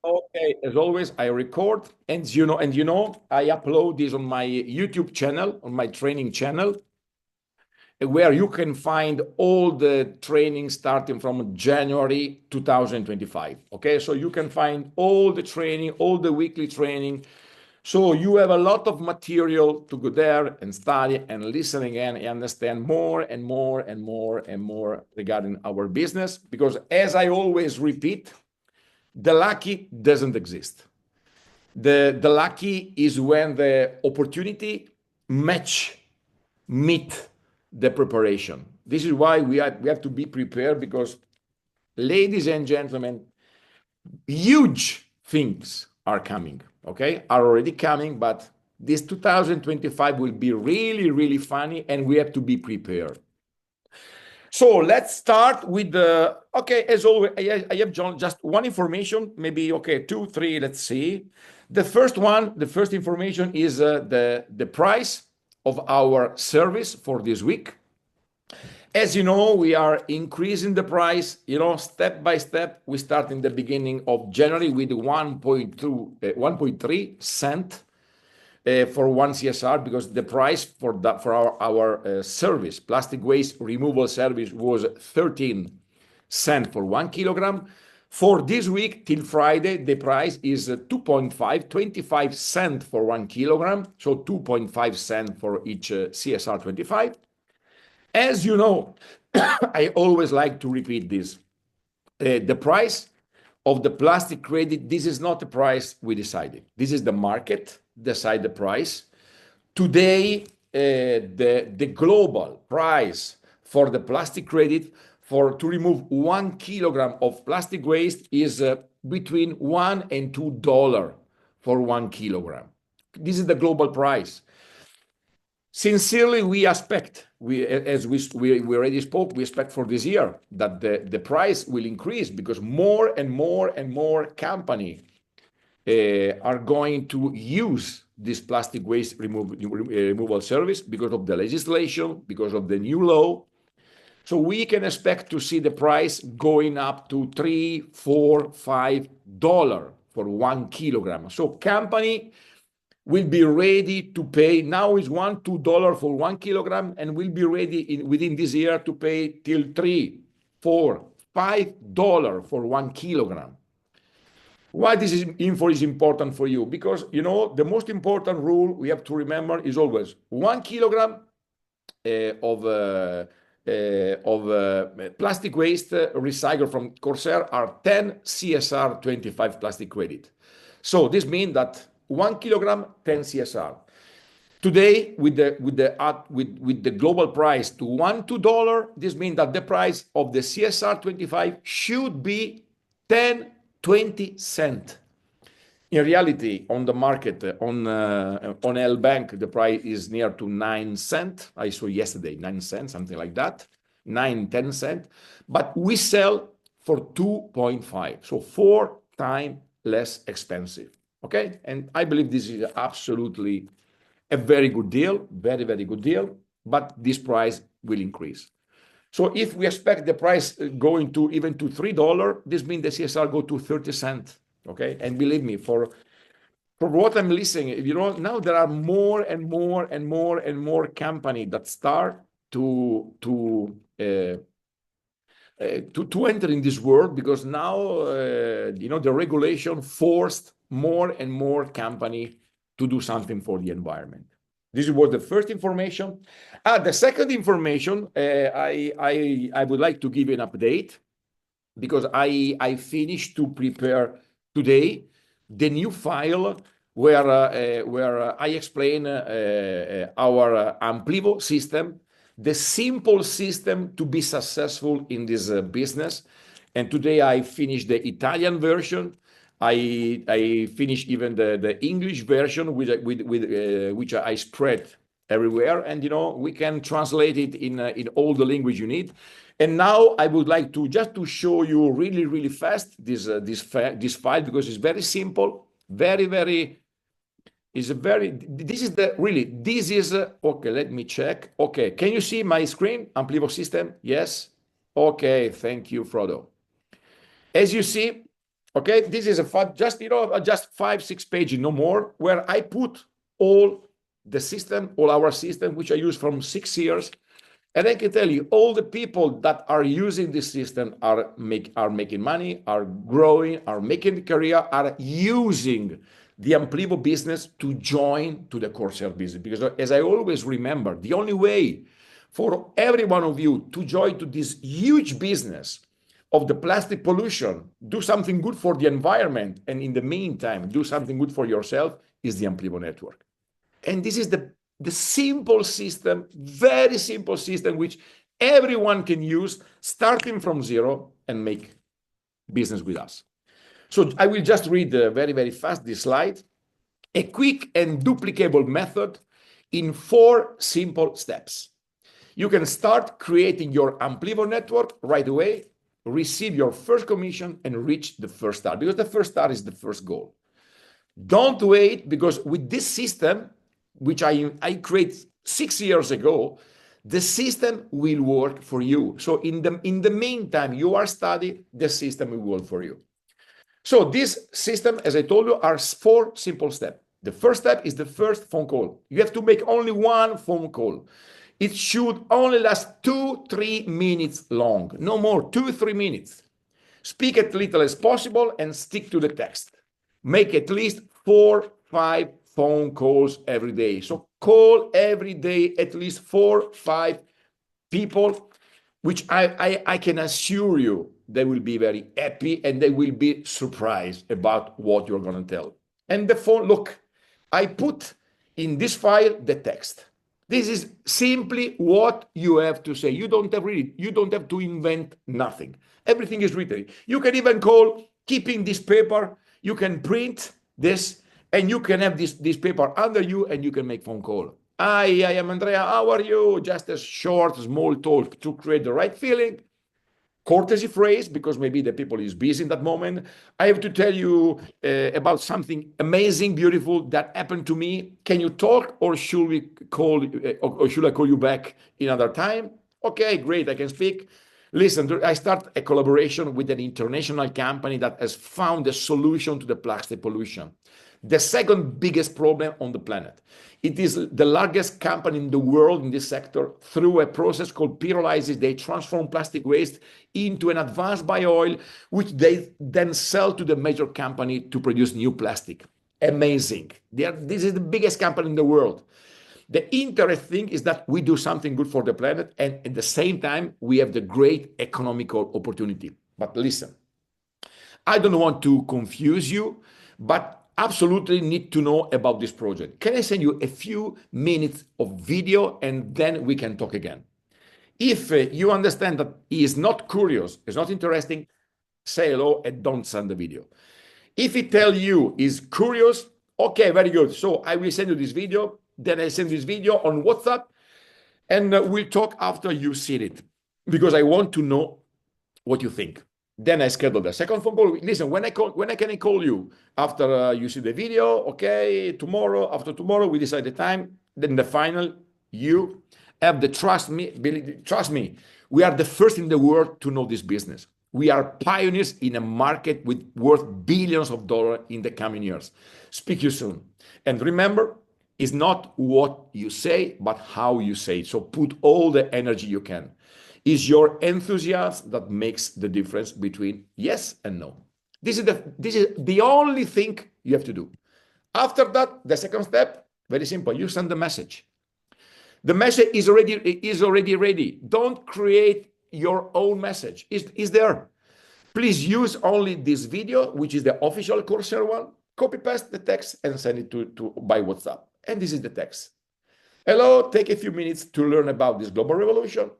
Okay, as always, I record, and I upload this on my YouTube channel, on my training channel, where you can find all the training starting from January 2025. Okay, so you can find all the training, all the weekly training. So you have a lot of material to go there and study and listen again and understand more and more and more and more regarding our business. Because as I always repeat, the lucky doesn't exist. The lucky is when the opportunity match meet the preparation. This is why we have to be prepared because, ladies and gentlemen, huge things are coming, okay? Are already coming, but this 2025 will be really, really funny and we have to be prepared. So let's start with the, okay, as always, I have just one information, maybe, okay, two, three, let's see. The first information is the price of our service for this week. As you know, we are increasing the price, step by step. We start in the beginning of January with 1.3 cent for one CSR, because the price for our service, plastic waste removal service, was 13 cents for 1 kilogram. For this week till Friday, the price is 25 cents for 1 kilogram, so 2.5 cents for each CSR 25. As you know, I always like to repeat this. The price of the plastic credit, this is not the price we decided. This is the market decide the price. Today, the global price for the plastic credit to remove 1 kilogram of plastic waste is between $1 and $2 for 1 kilogram. This is the global price. Sincerely, we expect, as we already spoke, we expect for this year that the price will increase because more and more and more companies are going to use this plastic waste removal service because of the legislation, because of the new law. So we can expect to see the price going up to $3, $4, $5 for 1 kilogram. So company will be ready to pay. Now is $1, $2 for 1 kilogram, and will be ready within this year to pay till $3, $4, $5 for 1 kilogram. Why this info is important for you? Because the most important rule we have to remember is always 1 kilogram of plastic waste recycled from Corsair are 10 CSR 25 plastic credit. So this means that 1 kilogram, 10 CSR. Today, with the global price to $1, this means that the price of the CSR 25 should be 10, 20 cents. In reality, on the market, on L Bank, the price is near to 9 cents. I saw yesterday 9 cents, something like that, 9, 10 cents. But we sell for 2.5, so 4 times less expensive. Okay, and I believe this is absolutely a very good deal, very, very good deal. But this price will increase. So if we expect the price going to even to $3, this means the CSR go to 30 cents. Okay, and believe me, for what I'm listening, now there are more and more and more and more companies that start to enter in this world, because now the regulation forced more and more company to do something for the environment. This was the first information. The second information, I would like to give you an update, because I finished to prepare today the new file where I explain our Amplivo system, the simple system to be successful in this business. And today I finished the Italian version. I finished even the English version with which I spread everywhere, and we can translate it in all the language you need. And now I would like to just to show you really, really fast this file, because it's very simple, very, very. This is okay. Let me check. Okay, can you see my screen? Amplivo system, yes. Okay, thank you, Frodo. As you see, Okay, this is just 5-6 pages, no more, where I put all the system, all our system, which I use from 6 years. And I can tell you, all the people that are using this system are making money, are growing, are making a career, are using the Amplivo business to join to the Corsair business. Because as I always remember, the only way for every one of you to join to this huge business of the plastic pollution, do something good for the environment, and in the meantime, do something good for yourself, is the Amplivo network. And this is the simple system, very simple system, which everyone can use, starting from zero and make business with us. So I will just read very, very fast this slide. A quick and duplicable method in 4 simple steps. You can start creating your Amplivo network right away, receive your first commission, and reach the first star, because the first star is the first goal. Don't wait, because with this system, which I created 6 years ago, the system will work for you. So in the meantime, you are studying, the system will work for you. So this system, as I told you, are 4 simple steps. The first step is the first phone call. You have to make only one phone call. It should only last 2-3 minutes long, no more, 2-3 minutes. Speak as little as possible and stick to the text. Make at least 4-5 phone calls every day. So call every day at least 4-5 people, which I can assure you they will be very happy and they will be surprised about what you're going to tell. And the phone, look, I put in this file the text. This is simply what you have to say. You don't have to invent nothing. Everything is written. You can even call, keeping this paper, you can print this, and you can have this paper under you, and you can make phone call. I am Andrea, how are you? Just a short, small talk to create the right feeling. Courtesy phrase, because maybe the people is busy in that moment. I have to tell you about something amazing, beautiful that happened to me. Can you talk, or should we call, or should I call you back another time? Okay, great, I can speak. Listen, I start a collaboration with an international company that has found a solution to the plastic pollution, the second biggest problem on the planet. It is the largest company in the world in this sector. Through a process called pyrolysis, they transform plastic waste into an advanced bio-oil, which they then sell to the major company to produce new plastic. Amazing. This is the biggest company in the world. The interesting thing is that we do something good for the planet, and at the same time, we have the great economical opportunity. But listen, I don't want to confuse you, but absolutely need to know about this project. Can I send you a few minutes of video, and then we can talk again? If you understand that he is not curious, is not interesting, say hello and don't send the video. If he tell you is curious, okay, very good. So I will send you this video, then I send this video on WhatsApp, and we'll talk after you see it, because I want to know what you think. Then I schedule the second phone call. Listen, when can I call you? After you see the video, okay, tomorrow, after tomorrow, we decide the time. Then the final, you have the trust me, we are the first in the world to know this business. We are pioneers in a market worth billions of dollars in the coming years. Speak to you soon. And remember, it's not what you say, but how you say it. So put all the energy you can. It's your enthusiasm that makes the difference between yes and no. This is the only thing you have to do. After that, the second step, very simple. You send the message. The message is already ready. Don't create your own message. It's there. Please use only this video, which is the official Corsair one. Copy paste the text and send it to by WhatsApp. And this is the text. Hello, take a few minutes to learn about this global revolution.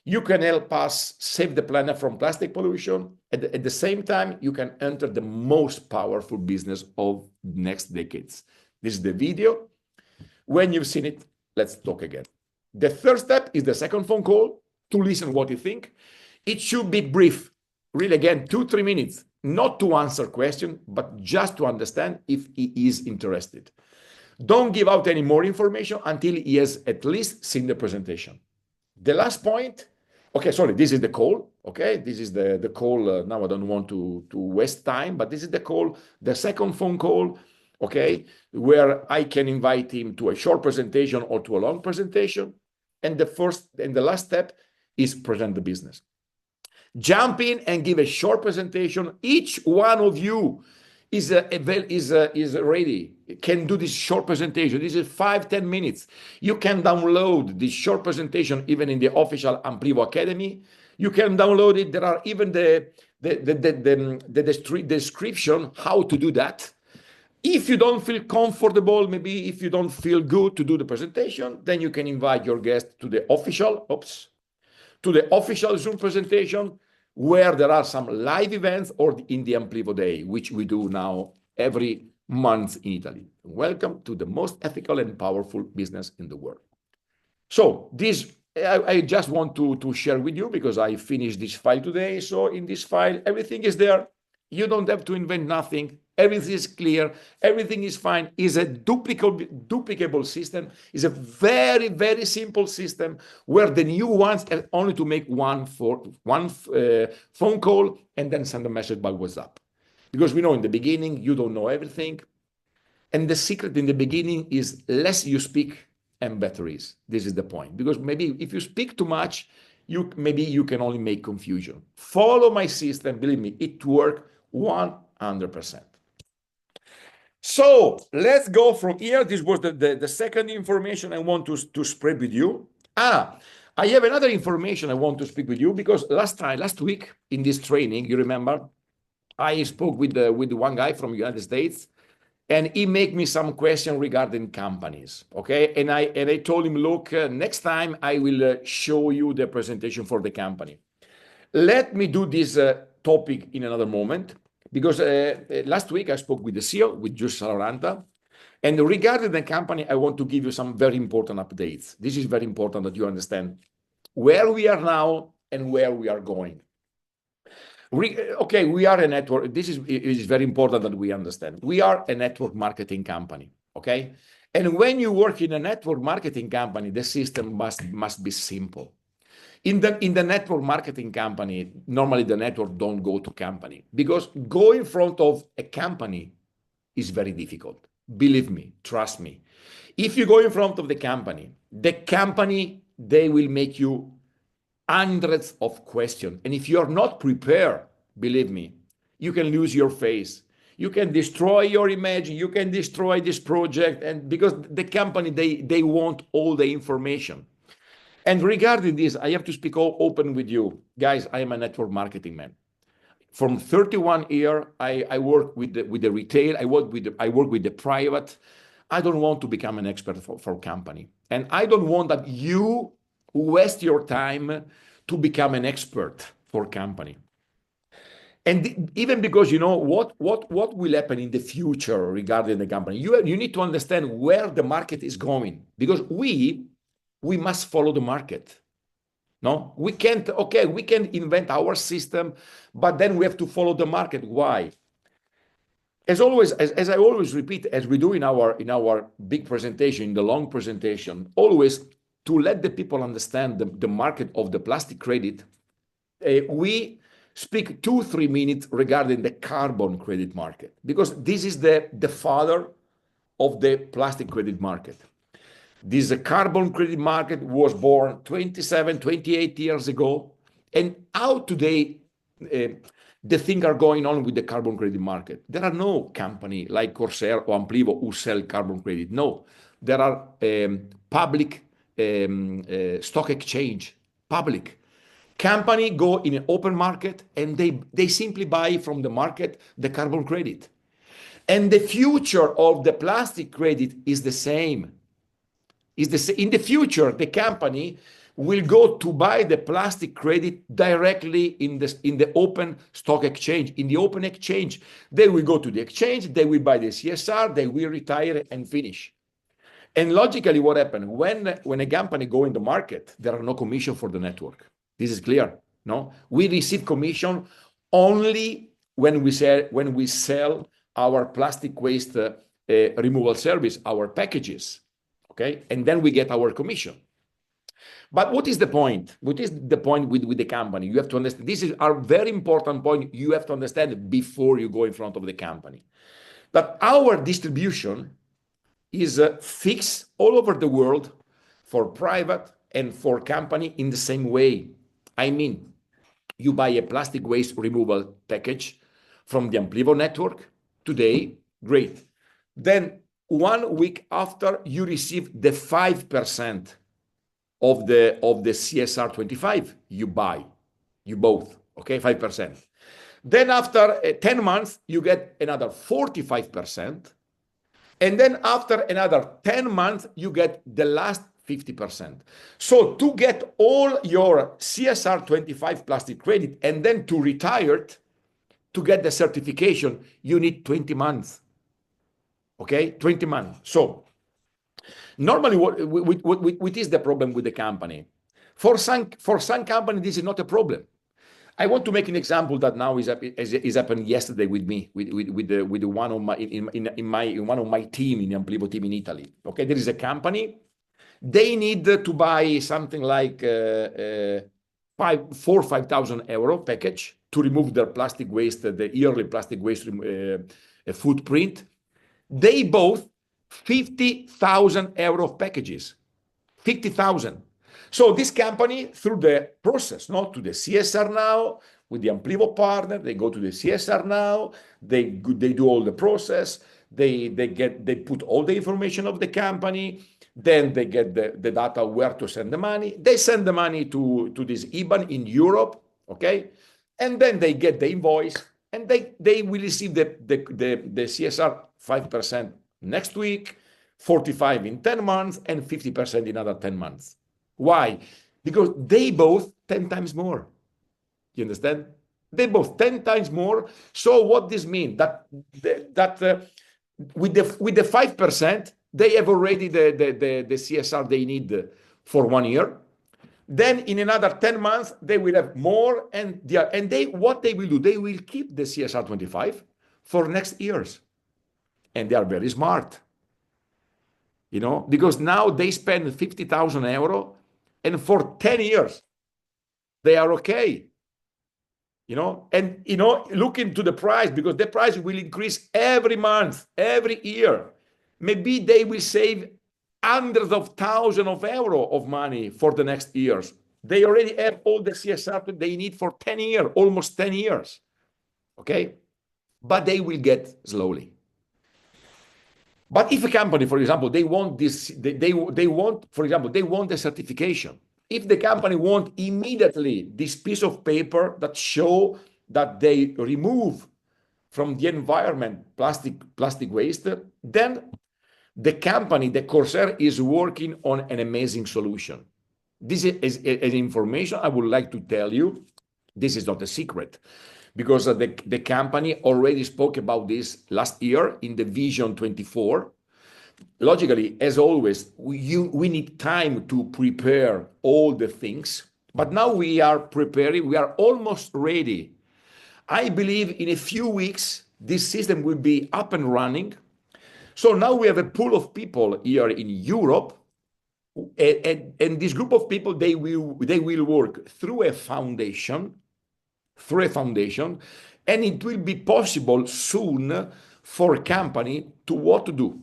You can help us save the planet from plastic pollution. At the same time, you can enter the most powerful business of next decades. This is the video. When you've seen it, let's talk again. The third step is the second phone call to listen what you think. It should be brief, really, again, 2-3 minutes, not to answer questions, but just to understand if he is interested. Don't give out any more information until he has at least seen the presentation. The last point, okay, sorry, this is the call. Okay, this is the call. Now I don't want to waste time, but this is the call, the second phone call, okay, where I can invite him to a short presentation or to a long presentation. And the first and the last step is present the business. Jump in and give a short presentation. Each one of you is ready, can do this short presentation. This is 5-10 minutes. You can download this short presentation even in the official Amplivo Academy. You can download it. There are even the description how to do that. If you don't feel comfortable, maybe if you don't feel good to do the presentation, then you can invite your guest to the official Zoom presentation, where there are some live events, or in the Amplivo Day, which we do now every month in Italy. Welcome to the most ethical and powerful business in the world. So this, I just want to share with you, because I finished this file today. So in this file, everything is there. You don't have to invent nothing. Everything is clear. Everything is fine. It's a duplicable system. It's a very, very simple system, where the new ones have only to make one phone call and then send a message by WhatsApp. Because we know in the beginning, you don't know everything. And the secret in the beginning is less you speak and better is. This is the point. Because maybe if you speak too much, maybe you can only make confusion. Follow my system. Believe me, it works 100%. So let's go from here. This was the second information I want to spread with you. I have another information I want to speak with you, because last week in this training, you remember, I spoke with one guy from the United States, and he made me some question regarding companies. Okay, and I told him, look, next time I will show you the presentation for the company. Let me do this topic in another moment, because last week I spoke with the CEO, with Giuseppe Saloranta, and regarding the company, I want to give you some very important updates. This is very important that you understand where we are now and where we are going. Okay, we are a network. This is very important that we understand. We are a network marketing company, okay? And when you work in a network marketing company, the system must be simple. In the network marketing company, normally the network don't go to company, because go in front of a company is very difficult. Believe me, trust me. If you go in front of the company, they will make you hundreds of questions. And if you're not prepared, believe me, you can lose your face. You can destroy your image. You can destroy this project. And because the company, they want all the information. And regarding this, I have to speak open with you. Guys, I am a network marketing man. From 31 years, I work with the retail. I work with the private. I don't want to become an expert for company. And I don't want that you waste your time to become an expert for company. And even because you know what will happen in the future regarding the company, you need to understand where the market is going, because we must follow the market. No, we can't. Okay, we can invent our system, but then we have to follow the market. Why? As always, as I always repeat, as we do in our big presentation, in the long presentation, always to let the people understand the market of the plastic credit, we speak 2-3 minutes regarding the carbon credit market, because this is the father of the plastic credit market. This carbon credit market was born 27, 28 years ago. And how today the things are going on with the carbon credit market? There are no company like Corsair or Amplivo who sell carbon credit. No, there are public stock exchange, public. Company go in an open market, and they simply buy from the market the carbon credit. And the future of the plastic credit is the same. In the future, the company will go to buy the plastic credit directly in the open stock exchange. In the open exchange, they will go to the exchange, they will buy the CSR, they will retire and finish. And logically, what happened? When a company go in the market, there are no commission for the network. This is clear, no? We receive commission only when we sell our plastic waste removal service, our packages, okay? And then we get our commission. But what is the point? What is the point with the company? You have to understand. This is a very important point you have to understand before you go in front of the company. That our distribution is fixed all over the world for private and for company in the same way. I mean, you buy a plastic waste removal package from the Amplivo network today, great. Then 1 week after, you receive the 5% of the CSR 25 you buy, you both, okay, 5%. Then after 10 months, you get another 45%. And then after another 10 months, you get the last 50%. So to get all your CSR 25 plastic credit and then to retire it, to get the certification, you need 20 months. Okay, 20 months. So normally, what is the problem with the company? For some company, this is not a problem. I want to make an example that now is happened yesterday with me, with one of my in one of my team in the Amplivo team in Italy. Okay, there is a company. They need to buy something like 5,000 euro package to remove their plastic waste, the yearly plastic waste footprint. They bought 50,000 euro packages, 50,000. So this company, through the process, not to the CSR now, with the Amplivo partner, they go to the CSR now, they do all the process, they put all the information of the company, then they get the data where to send the money. They send the money to this IBAN in Europe, okay? And then they get the invoice, and they will receive the CSR 5% next week, 45 in 10 months, and 50% in another 10 months. Why? Because they both 10 times more. You understand? They both 10 times more. So what this means? That with the 5%, they have already the CSR they need for 1 year. Then in another 10 months, they will have more, and what they will do, they will keep the CSR 25 for next years. And they are very smart, because now they spend 50,000 euro, and for 10 years, they are okay. And look into the price, because the price will increase every month, every year. Maybe they will save hundreds of thousands of euro of money for the next years. They already have all the CSR they need for 10 years, almost 10 years. Okay? But they will get slowly. But if a company, for example, they want this, they want, for example, they want a certification. If the company want immediately this piece of paper that show that they remove from the environment plastic waste, then the company, the Corsair, is working on an amazing solution. This is an information I would like to tell you. This is not a secret, because the company already spoke about this last year in the Vision 24. Logically, as always, we need time to prepare all the things, but now we are preparing, we are almost ready. I believe in a few weeks, this system will be up and running. So now we have a pool of people here in Europe, and this group of people, they will work through a foundation, and it will be possible soon for a company to what to do.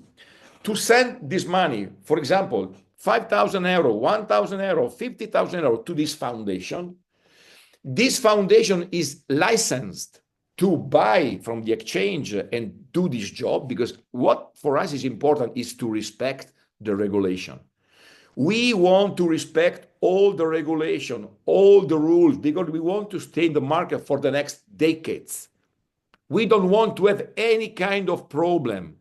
To send this money, for example, 5,000 euro, 1,000 euro, 50,000 euro to this foundation. This foundation is licensed to buy from the exchange and do this job, because what for us is important is to respect the regulation. We want to respect all the regulation, all the rules, because we want to stay in the market for the next decades. We don't want to have any kind of problem.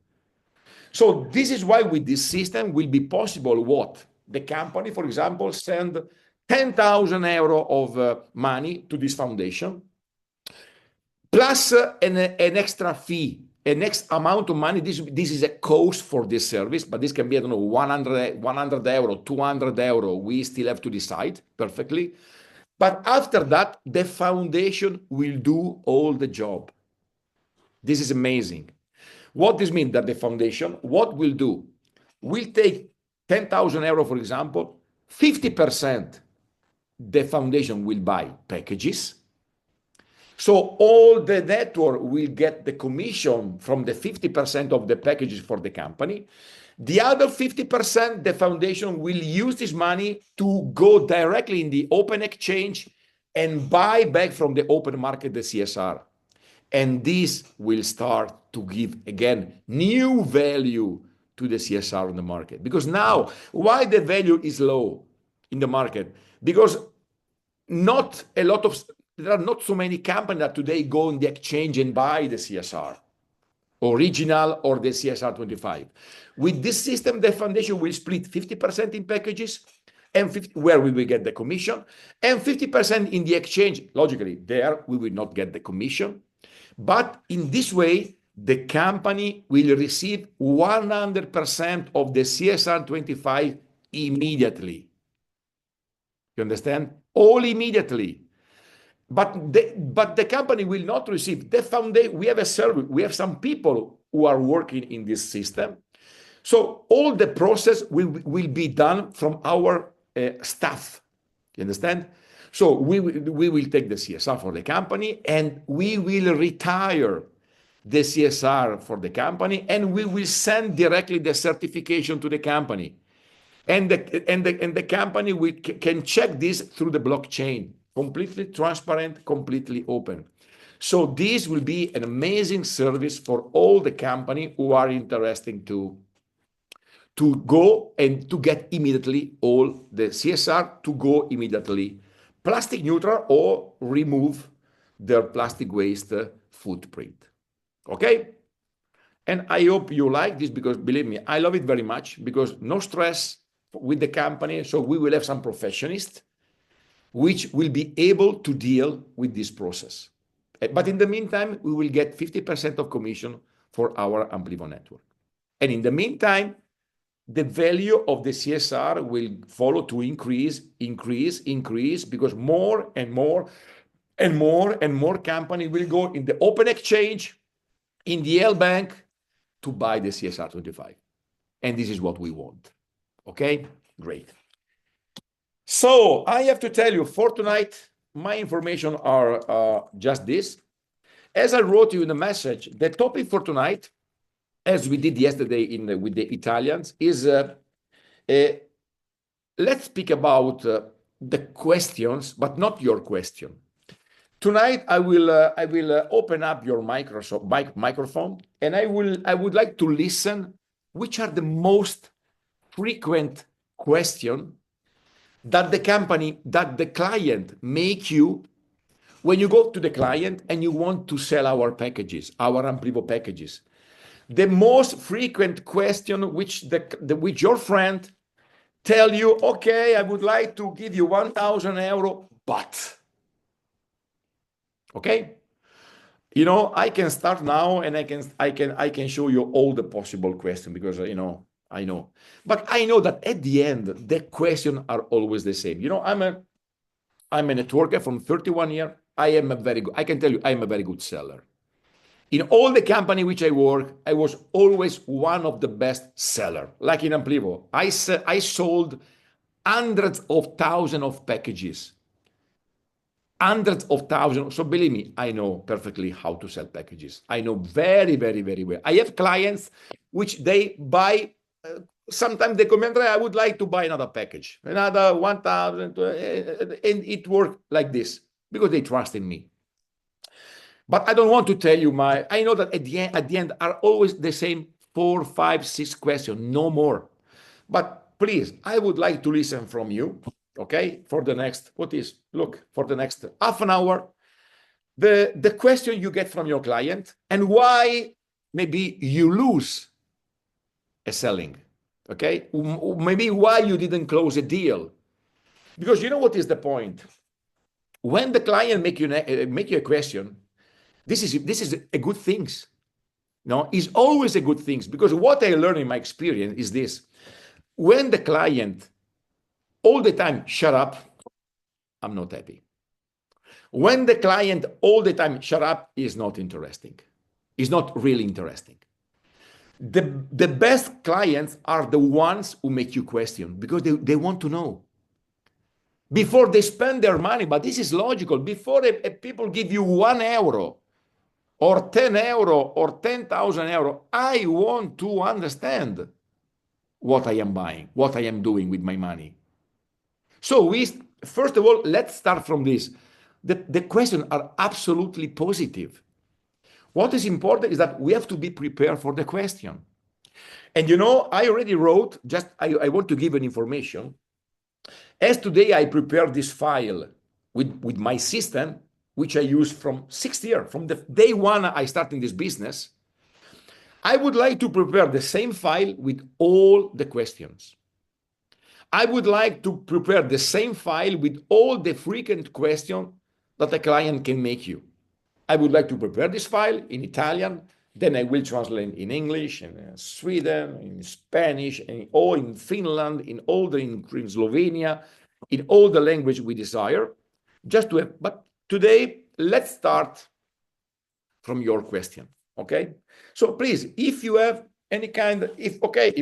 So this is why with this system will be possible what? The company, for example, send 10,000 euro of money to this foundation, plus an extra fee, a next amount of money. This is a cost for this service, but this can be, I don't know, 100 euro, 200 euro. We still have to decide perfectly. But after that, the foundation will do all the job. This is amazing. What this means that the foundation, what will do? We'll take 10,000 euro, for example, 50% the foundation will buy packages. So all the network will get the commission from the 50% of the packages for the company. The other 50%, the foundation will use this money to go directly in the open exchange and buy back from the open market the CSR. And this will start to give, again, new value to the CSR on the market. Because now, why the value is low in the market? Because there are not so many companies that today go in the exchange and buy the CSR, original or the CSR 25. With this system, the foundation will split 50% in packages, and 50, where we will get the commission, and 50% in the exchange. Logically, there we will not get the commission. But in this way, the company will receive 100% of the CSR 25 immediately. You understand? All immediately. But the company will not receive the foundation. We have a service. We have some people who are working in this system. So all the process will be done from our staff. You understand? So we will take the CSR for the company, and we will retire the CSR for the company, and we will send directly the certification to the company. And the company can check this through the blockchain. Completely transparent, completely open. So this will be an amazing service for all the company who are interested to go and to get immediately all the CSR, to go immediately plastic neutral or remove their plastic waste footprint. Okay? And I hope you like this, because believe me, I love it very much, because no stress with the company. So we will have some professionals which will be able to deal with this process. But in the meantime, we will get 50% of commission for our Amplivo network. And in the meantime, the value of the CSR will follow to increase, because more and more companies will go in the open exchange, in the L bank, to buy the CSR 25. And this is what we want. Okay? Great. So I have to tell you, for tonight, my information are just this. As I wrote you in the message, the topic for tonight, as we did yesterday with the Italians, is let's speak about the questions, but not your question. Tonight I will open up your microphone, and I would like to listen which are the most frequent question that the client make you when you go to the client and you want to sell our packages, our Amplivo packages. The most frequent question which your friend tell you, okay, I would like to give you 1,000 euro, but, okay? You know, I can start now, and I can show you all the possible questions, because I know. But I know that at the end, the questions are always the same. You know, I'm a networker from 31 years. I can tell you, I am a very good seller. In all the company which I work, I was always one of the best seller. Like in Amplivo, I sold hundreds of thousands of packages. Hundreds of thousands. So believe me, I know perfectly how to sell packages. I know very, very, very well. I have clients which they buy. Sometimes they comment, I would like to buy another package, another 1,000, and it works like this because they trust in me. But I don't want to tell you I know that at the end are always the same 4, 5, 6 questions, no more. But please, I would like to listen from you, okay? For the next, for the next half an hour, the question you get from your client and why maybe you lose a selling, okay? Maybe why you didn't close a deal. Because you know what is the point? When the client make you a question, this is a good thing. No, it's always a good thing, because what I learned in my experience is this: when the client all the time shut up, I'm not happy. When the client all the time shut up, is not interesting. It's not really interesting. The best clients are the ones who make you question, because they want to know. before they spend their money. But this is logical. Before people give you €1 or €10 or 10,000 euro, I want to understand what I am buying, what I am doing with my money. So first of all, let's start from this. The questions are absolutely positive. What is important is that we have to be prepared for the question. And I already wrote, I want to give an information. As today, I prepared this file with my system, which I use from 6 years, from the day one I started this business. I would like to prepare the same file with all the questions. I would like to prepare the same file with all the frequent questions that a client can make you. I would like to prepare this file in Italian, then I will translate in English, in Sweden, in Spanish, or in Finland, in Slovenia, in all the language we desire, just to have. But today, let's start from your question, okay? So please, if you have any kind, if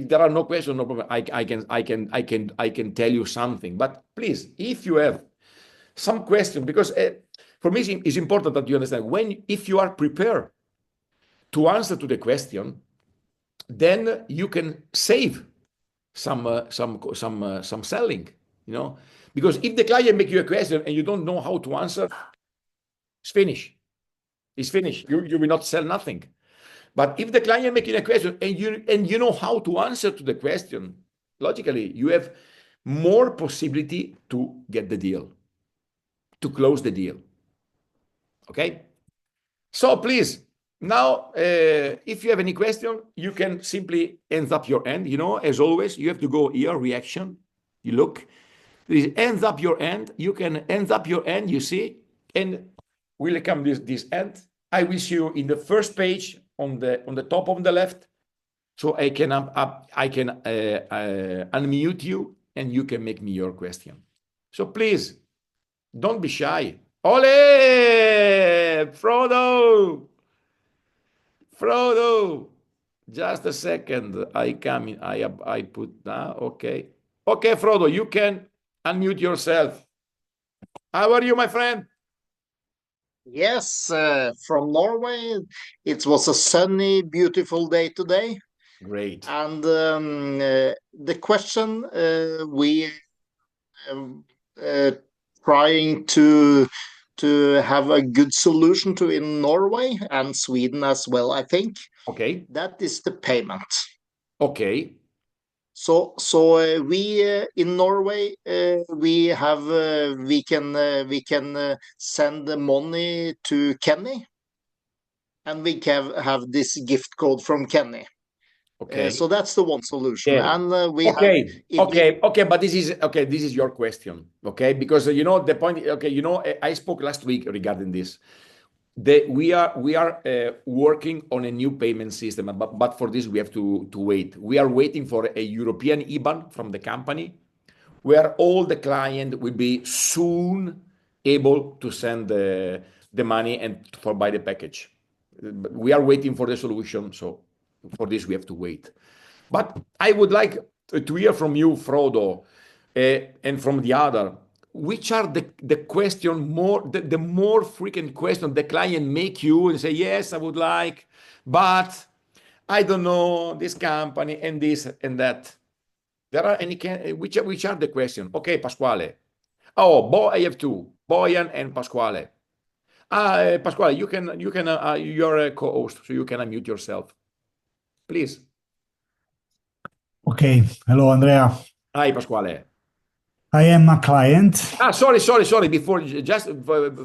there are no questions, no problem. I can tell you something. But please, if you have some question, because for me it's important that you understand if you are prepared to answer to the question, then you can save some selling, because if the client make you a question and you don't know how to answer, it's finished. It's finished. You will not sell nothing. But if the client making a question and you know how to answer to the question, logically, you have more possibility to get the deal, to close the deal. Okay? So please, now, if you have any question, you can simply end up your hand. As always, you have to go here, reaction. You look. Please ends up your hand. You can end up your hand, you see, and will come this end. I will see you in the first page on the top of the left, so I can unmute you and you can make me your question. So please, don't be shy. Ole, Frodo, just a second. I come in. I put now. Okay, Frodo, you can unmute yourself. How are you, my friend? Yes, from Norway. It was a sunny, beautiful day today. Great. And the question we trying to have a good solution to in Norway and Sweden as well, I think. Okay. That is the payment. Okay. So we in Norway we can send the money to Kenny, and we can have this gift code from Kenny. Okay. So that's the one solution. Yeah. And But this is your question, okay? Because the point. Okay, I spoke last week regarding this. We are working on a new payment system, but for this we have to wait. We are waiting for a European IBAN from the company, where all the client will be soon able to send the money and for buy the package. We are waiting for the solution, so for this we have to wait. But I would like to hear from you, Frodo, and from the other. Which are the question the more frequent question the client make you and say, yes, I would like, but I don't know this company and this and that. There are which are the question? Okay, Pasquale. Oh, I have two, Boyan and Pasquale. Pasquale, you're a co-host, so you can unmute yourself, please. Okay. Hello, Andrea. Hi, Pasquale. I am a client. Sorry. Before, just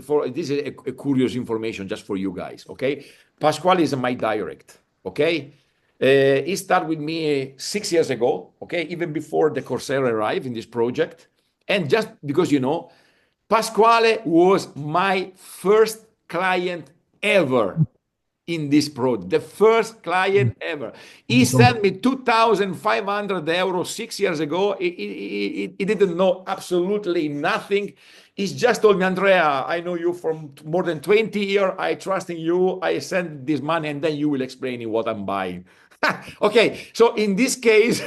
for this is a curious information just for you guys. Okay, Pasquale is my direct. Okay, he started with me 6 years ago. Okay, even before the Corsair arrived in this project, and just because Pasquale was my first client ever in this project, the first client ever. He sent me 2,500 euros 6 years ago. He didn't know absolutely nothing. He's just told me, Andrea, I know you for more than 20 years. I trust in you. I send this money, and then you will explain what I'm buying. Okay, so in this case,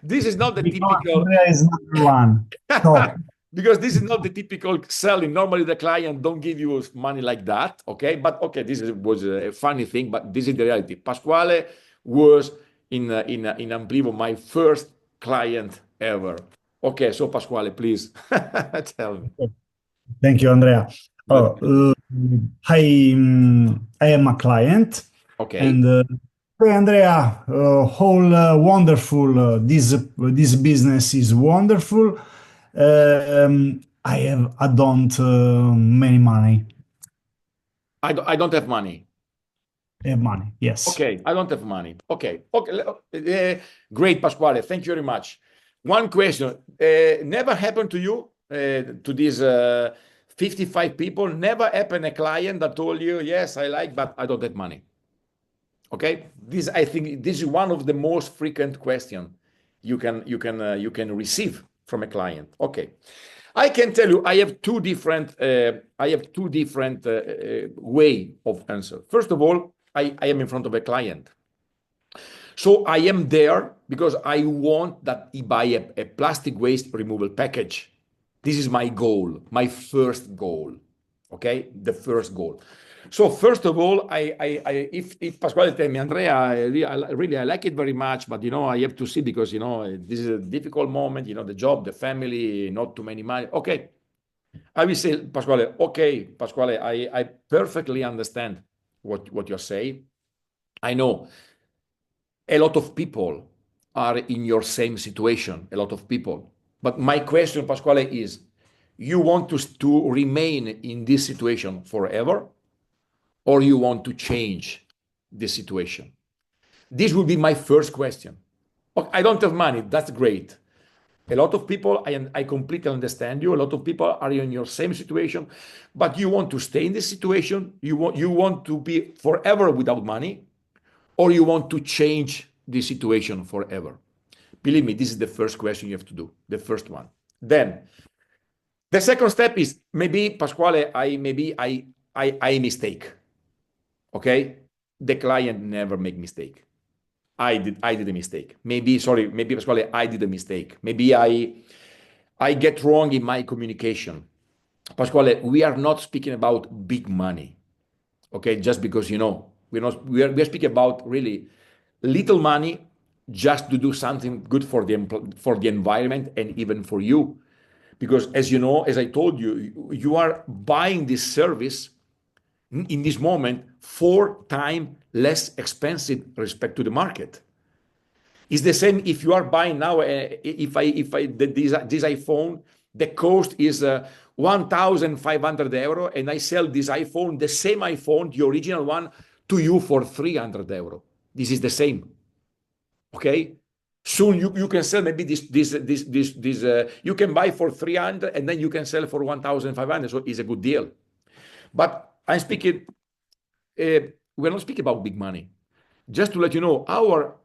this is not the typical. Andrea is number one. So because this is not the typical selling. Normally, the client don't give you money like that, okay? But okay, was a funny thing, but this is the reality. Pasquale was in Amplivo my first client ever. Okay, so Pasquale, please tell me. Thank you, Andrea. Good. I am a client, Okay. and hey, Andrea, whole wonderful. This business is wonderful. I don't many money. I don't have money. Money, yes. Okay, I don't have money. Okay, okay, great, Pasquale. Thank you very much. One question: never happened to you, to these 55 people? Never happened a client that told you, "Yes, I like, but I don't have money." Okay, this I think this is one of the most frequent question you can receive from a client. Okay, I can tell you I have two different way of answer. First of all, I am in front of a client. So I am there because I want that he buy a plastic waste removal package. This is my goal, my first goal. Okay, the first goal. So first of all, if Pasquale tell me, Andrea, I like it very much, but I have to see because this is a difficult moment. The job, the family, not too many money. Okay, I will say, Pasquale. Okay, Pasquale, I perfectly understand what you're saying. I know a lot of people are in your same situation, a lot of people. But my question, Pasquale, is you want to remain in this situation forever, or you want to change this situation? This would be my first question. Okay, I don't have money. That's great. A lot of people, I completely understand you. A lot of people are in your same situation, but you want to stay in this situation. You want to be forever without money, or you want to change the situation forever? Believe me, this is the first question you have to do, the first one. Then the second step is maybe, Pasquale, I mistake. Okay, the client never make mistake. I did a mistake. Maybe Pasquale, I did a mistake. Maybe I get wrong in my communication. Pasquale, we are not speaking about big money. Okay, just because we are speaking about really little money, just to do something good for the environment and even for you, because as you know, as I told you, you are buying this service in this moment 4 times less expensive respect to the market. It's the same if you are buying now. This iPhone, the cost is 1,500 euro, and I sell this iPhone, the same iPhone, the original one, to you for 300 euro. This is the same. Okay. Soon you can sell maybe this you can buy for 300 and then you can sell for 1,500. So it's a good deal. But I'm speaking. We're not speaking about big money. Just to let you know, our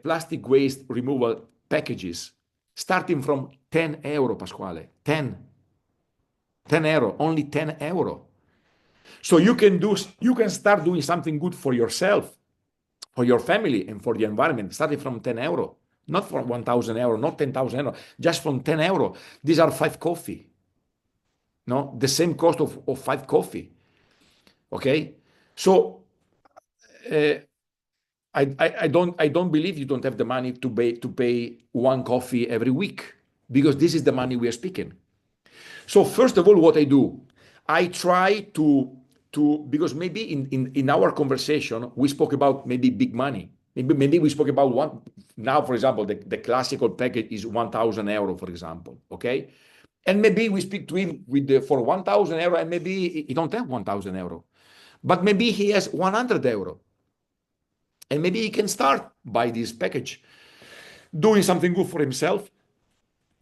plastic waste removal packages starting from 10 euro, Pasquale. 10 euro, only 10 euro. So you can start doing something good for yourself, for your family, and for the environment, starting from 10 euro. Not for 1,000 euro, not 10,000 euro, just from 10 euro. These are 5 coffee. No, the same cost of 5 coffee. Okay. So I don't believe you don't have the money to pay 1 coffee every week, because this is the money we are speaking. So first of all, what I do, I try to because maybe in our conversation we spoke about maybe big money. Maybe we spoke about one. Now, for example, the classical package is 1,000 euro, for example. Okay, and maybe we speak to him for 1,000 euro, and maybe he don't have 1,000 euro, but maybe he has 100 euro. And maybe he can start by this package, doing something good for himself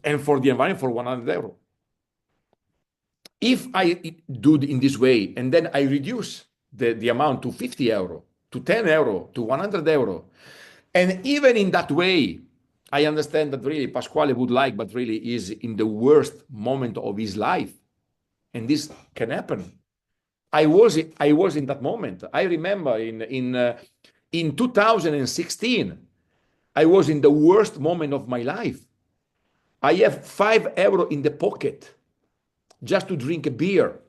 and for the environment for 100 euro. If I do in this way, and then I reduce the amount to 50 euro, to 10 euro, to 100 euro, and even in that way, I understand that really Pasquale would like, but really is in the worst moment of his life. And this can happen. I was in that moment. I remember in 2016, I was in the worst moment of my life. I have 5 euro in the pocket. just to drink a beer.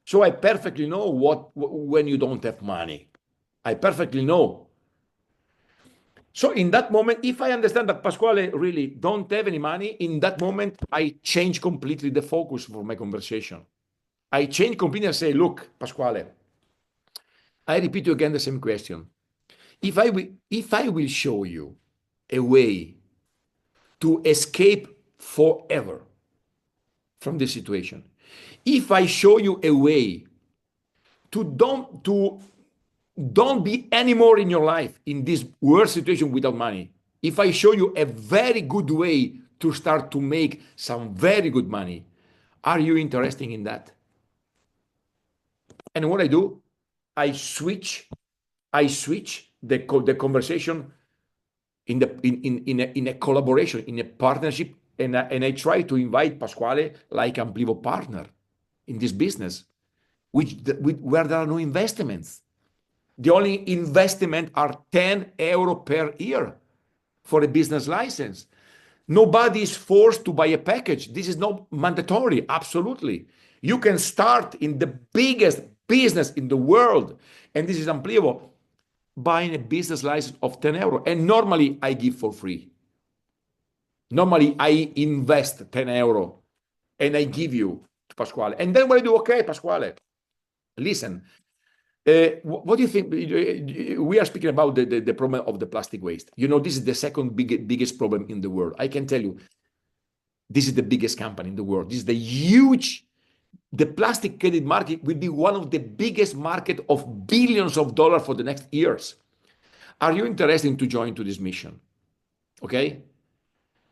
So I perfectly know when you don't have money. I perfectly know. So in that moment, if I understand that Pasquale really don't have any money, in that moment, I change completely the focus for my conversation. I change completely and say, look, Pasquale, I repeat you again the same question. If I will show you a way to escape forever from this situation, if I show you a way to don't be anymore in your life in this worst situation without money, if I show you a very good way to start to make some very good money, are you interested in that? And what I do, I switch the conversation in a collaboration, in a partnership, and I try to invite Pasquale like Amplivo partner in this business, where there are no investments. The only investment are 10 euro per year for a business license. Nobody is forced to buy a package. This is not mandatory, absolutely. You can start in the biggest business in the world, and this is Amplivo, buying a business license of 10 euro. And normally I give for free. Normally I invest 10 euro and I give you to Pasquale. And then what I do, okay, Pasquale, listen, what do you think? We are speaking about the problem of the plastic waste. You know, this is the second biggest problem in the world. I can tell you, this is the biggest company in the world. This is the plastic credit market will be one of the biggest market of billions of dollars for the next years. Are you interested to join to this mission? Okay.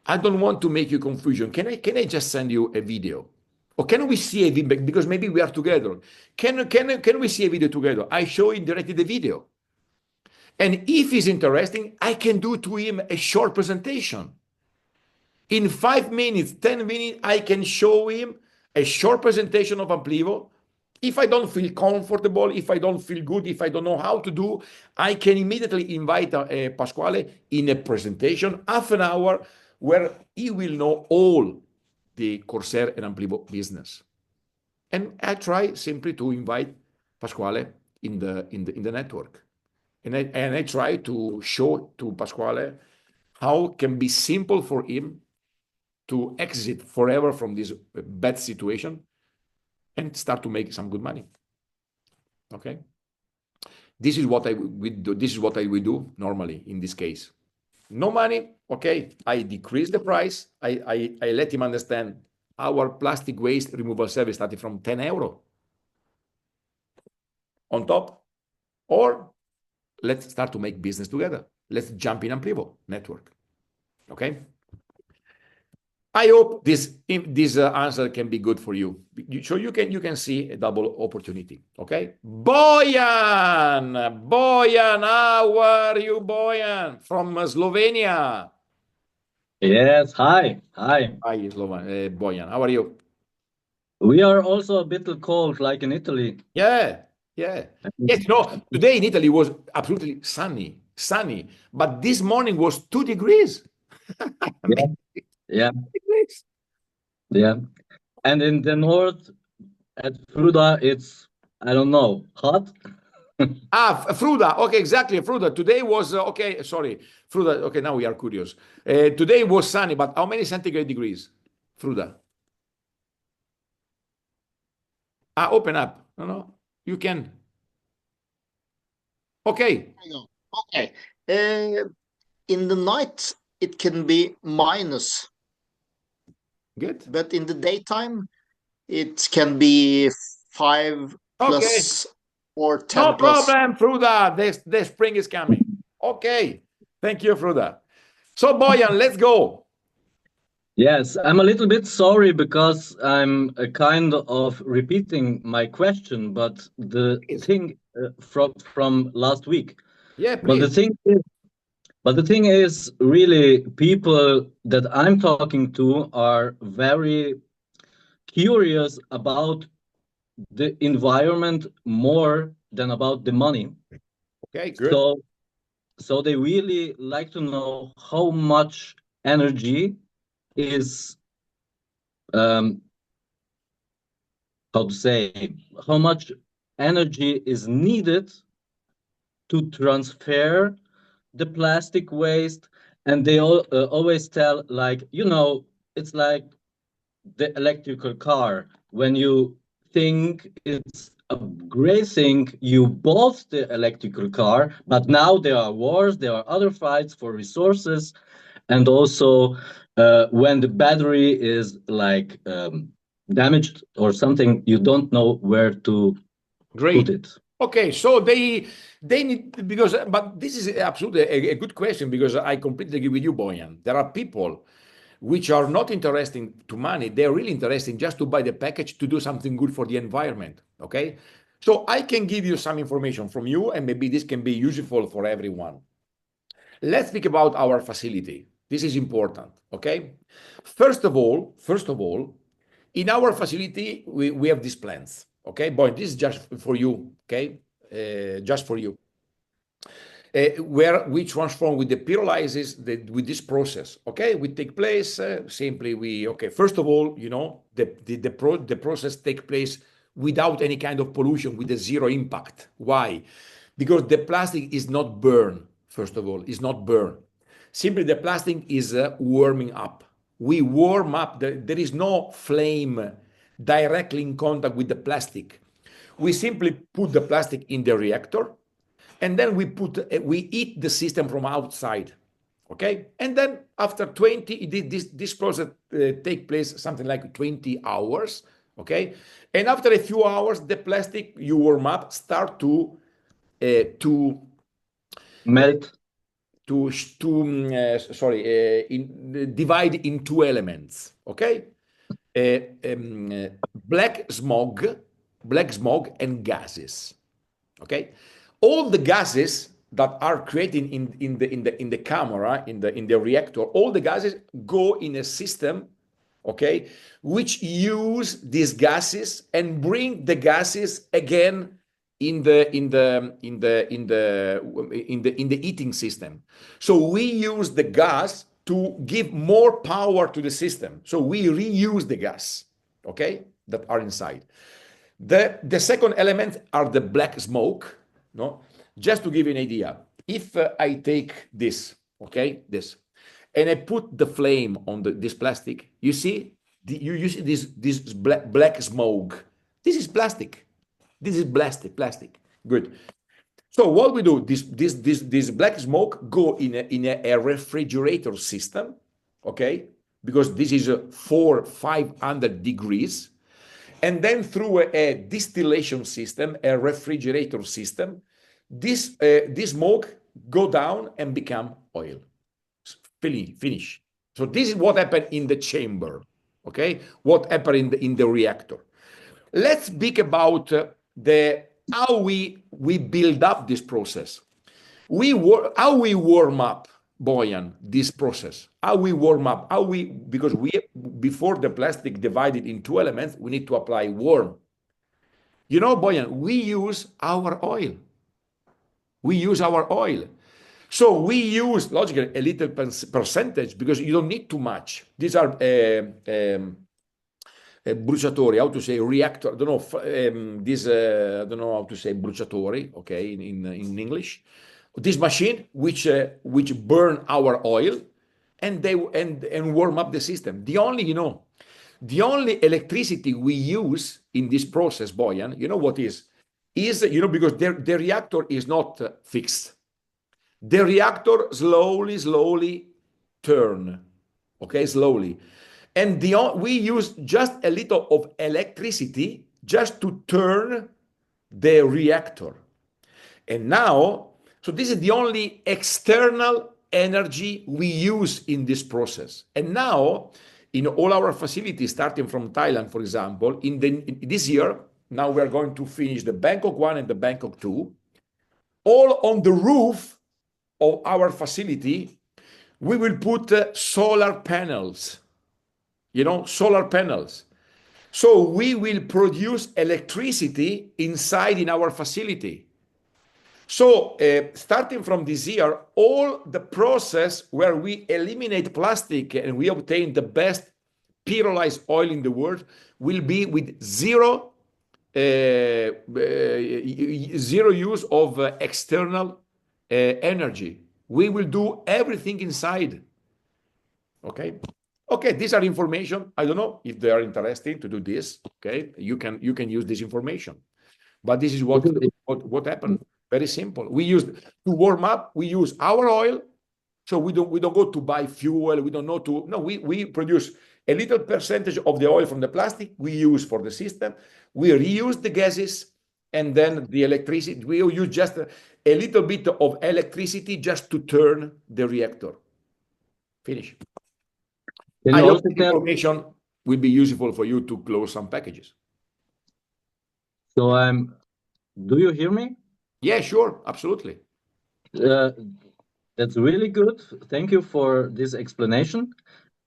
I don't want to make you confusion. Can I just send you a video? Or can we see a video? Because maybe we are together. Can we see a video together? I show him directly the video. And if he's interesting, I can do to him a short presentation. In 5 minutes, 10 minutes, I can show him a short presentation of Amplivo. If I don't feel comfortable, if I don't feel good, if I don't know how to do, I can immediately invite Pasquale in a presentation, half an hour, where he will know all the Corsair and Amplivo business. And I try simply to invite Pasquale in the network. And I try to show to Pasquale how it can be simple for him to exit forever from this bad situation and start to make some good money. Okay. This is what I would do. This is what I will do normally in this case. No money. Okay. I decrease the price. I let him understand our plastic waste removal service started from 10 euro on top, or let's start to make business together. Let's jump in Amplivo network. Okay. I hope this answer can be good for you. So you can see a double opportunity. Okay. Bojan, how are you, Bojan? From Slovenia. Yes, hi. Hi, Bojan. How are you? We are also a bit cold, like in Italy. Yeah. Yes, today in Italy was absolutely sunny, but this morning was 2 degrees. Yeah. Yeah. And in the north at Fruda, it's, I don't know, hot. Fruda. Okay, exactly. Fruda. Today was, okay, sorry. Fruda. Okay, now we are curious. Today was sunny, but how many centigrade degrees? Fruda. Open up. No, you can. Okay. Okay. In the night, it can be minus. Good. But in the daytime, it can be 5 plus or 10 no plus. problem, Fruda. The spring is coming. Okay. Thank you, Fruda. So, Bojan, let's go. Yes, I'm a little bit sorry because I'm kind of repeating my question, but the thing from last week. Yeah, please. But the thing is, really, people that I'm talking to are very curious about the environment more than about the money. Okay, good. So they really like to know how much energy is how to say, how much energy is needed to transfer the plastic waste. And they always tell, like, it's like the electrical car. When you think it's a great thing, you bought the electrical car, but now there are wars, there are other fights for resources, and also when the battery is like damaged or something, you don't know where to put it. Okay, so they need, because, but this is absolutely a good question, because I completely agree with you, Boyan. There are people which are not interested to money. They're really interested just to buy the package to do something good for the environment. Okay, so I can give you some information from you, and maybe this can be useful for everyone. Let's speak about our facility. This is important. Okay, first of all, in our facility we have these plants. Okay, boy, this is just for you. Okay, just for you. Where we transform with the pyrolysis with this process. Okay, we take place simply. First of all, the process take place without any kind of pollution, with a zero impact. Why? Because the plastic is not burned. First of all, is not burned. Simply, the plastic is warming up. We warm up. There is no flame directly in contact with the plastic. We simply put the plastic in the reactor, and then we heat the system from outside. Okay, and then after 20, this process take place something like 20 hours. Okay, and after a few hours, the plastic you warm up start to melt, divide in two elements. Okay, black smog and gases. Okay, all the gases that are created in the camera, in the reactor, all the gases go in a system, okay, which use these gases and bring the gases again in the heating system. So we use the gas to give more power to the system. So we reuse the gas, okay, that are inside. The second element are the black smoke. No, just to give you an idea, if I take this, okay, this, and I put the flame on this plastic, you see, you see this black smoke. This is plastic. This is plastic. Good. So what we do, this black smoke go in a refrigerator system, okay, because this is 400-500 degrees. And then through a distillation system, a refrigerator system, this smoke go down and become oil. Finish. So this is what happened in the chamber. Okay, what happened in the reactor. Let's speak about how we build up this process. How we warm up, Boyan, this process. How we warm up, because before the plastic divided in two elements, we need to apply warm. Boyan, we use our oil. So we use, logically, a little percentage, because you don't need too much. These are bruciatori, how to say, reactor, I don't know, I don't know how to say bruciatori, okay, in English. This machine which burn our oil and warm up the system. The only electricity we use in this process, Boyan, you know what is because the reactor is not fixed. The reactor slowly turn, okay, slowly. And we use just a little of electricity just to turn the reactor. And now, so this is the only external energy we use in this process. And now, in all our facilities, starting from Thailand, for example, in this year, now we are going to finish the Bangkok 1 and the Bangkok 2. All on the roof of our facility, we will put solar panels. Solar panels. So we will produce electricity inside in our facility. So starting from this year, all the process where we eliminate plastic and we obtain the best pyrolyzed oil in the world will be with zero zero use of external energy. We will do everything inside. Okay. Okay, these are information. I don't know if they are interesting to do this. Okay, you can use this information, but this is what happened. Very simple. We use to warm up. We use our oil, so we don't go to buy fuel. We don't know to no. We produce a little percentage of the oil from the plastic we use for the system. We reuse the gases, and then the electricity. We use just a little bit of electricity just to turn the reactor. Finish. Can I you hope also this tell? information will be useful for you to close some packages. So do you hear me? Yeah, sure, absolutely. That's really good. Thank you for this explanation.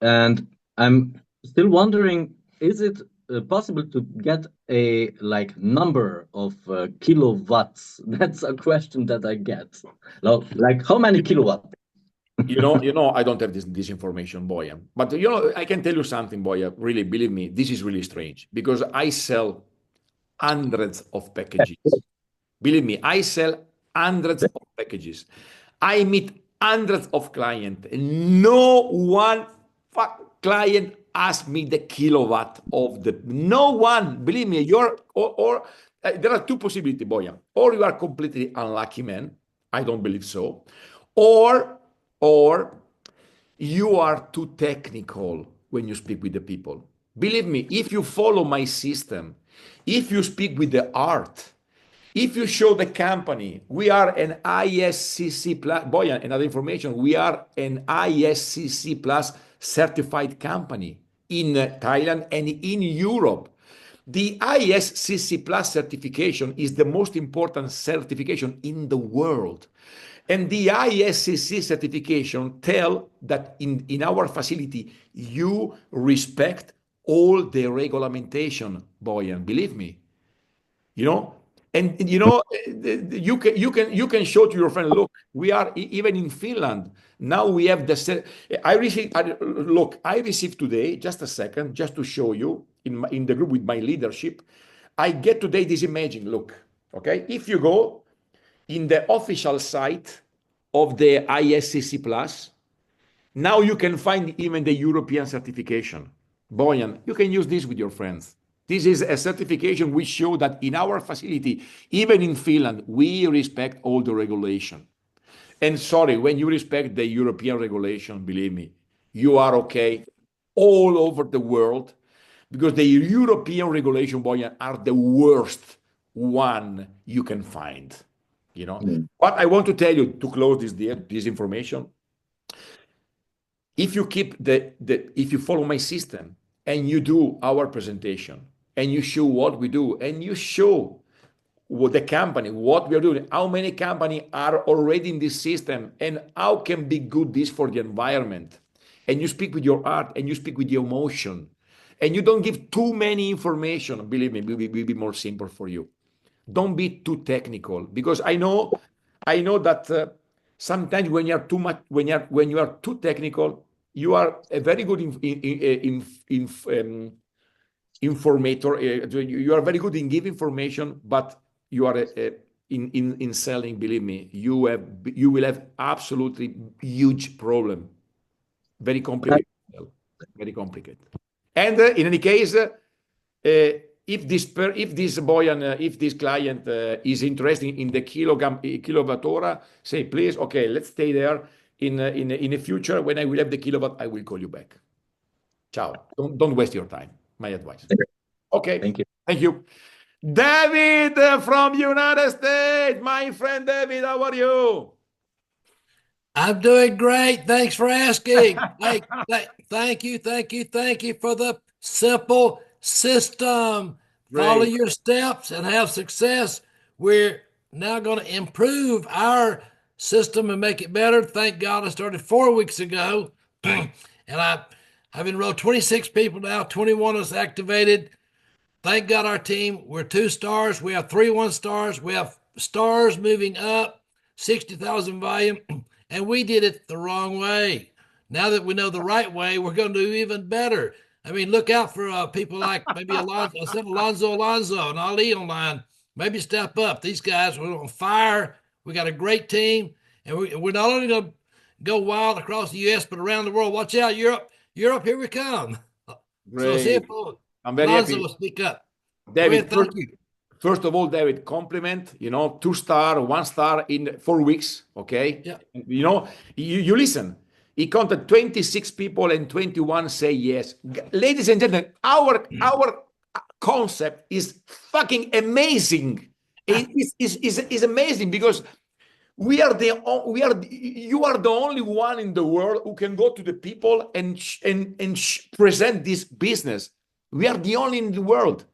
And I'm still wondering, is it possible to get a number of kilowatts? That's a question that I get. Like how many kilowatts? I don't have this information, Boya. But I can tell you something, Boya. Really, believe me, this is really strange because I sell hundreds of packages. Believe me, I sell hundreds of packages. I meet hundreds of clients. No one client asks me the kilowatt of the. No one, believe me. There are two possibilities, Boya. Or you are completely unlucky, man. I don't believe so. Or you are too technical when you speak with the people. Believe me, if you follow my system, if you speak with the art, if you show the company, we are an ISCC plus, boy, another information, we are an ISCC plus certified company in Thailand and in Europe. The ISCC plus certification is the most important certification in the world. And the ISCC certification tell that in our facility, you respect all the regulation, Boyan, believe me. And you can show to your friend, look, we are even in Finland now. We have the I received today, just a second, just to show you in the group with my leadership. I get today this imaging. Look, okay, if you go in the official site of the ISCC Plus, now you can find even the European certification. Boyan, you can use this with your friends. This is a certification which show that in our facility, even in Finland, we respect all the regulation. And sorry, when you respect the European regulation, believe me, you are okay all over the world because the European regulation, Boyan, are the worst one you can find. But I want to tell you to close this information. If you if you follow my system and you do our presentation and you show what we do and you show what the company, what we are doing, how many companies are already in this system and how can be good this for the environment, and you speak with your art and you speak with your emotion and you don't give too many information, believe me, it will be more simple for you. Don't be too technical because I know that sometimes when you are too much, when you are too technical, you are a very good informator. You are very good in giving information, but you are in selling. Believe me, you will have absolutely huge problem. Very complicated. Very complicated. And in any case, if this boy and if this client is interested in the kilowatt hour, say please, okay, let's stay there. In the future, when I will have the kilowatt, I will call you back. Ciao. Don't waste your time. My advice. Okay. Thank you. Thank you. David from United States, my friend David, how are you? I'm doing great. Thanks for asking. Thank you for the simple system. Great. Follow your steps and have success. We're now going to improve our system and make it better. Thank God I started 4 weeks ago. And I've enrolled 26 people now, 21 is activated. Thank God our team, we're 2 stars. We have 3 1-stars. We have stars moving up, 60,000 volume. And we did it the wrong way. Now that we know the right way, we're going to do even better. I mean, look out for people like maybe Alonzo. I said Alonzo and Ali online. Maybe step up. These guys are on fire. We got a great team, and we're not only going to go wild across the U.S. but around the world. Watch out, Europe! Europe, here we come. So see if I'm very Alonzo happy. will speak up. David, Thank you. First of all, David, compliment, 2-star, 1-star in 4 weeks. Okay. Yeah. You listen. He counted 26 people and 21 say yes. Ladies and gentlemen, our concept is fucking amazing. It is amazing because you are the only one in the world who can go to the people and present this business. We are the only in the world.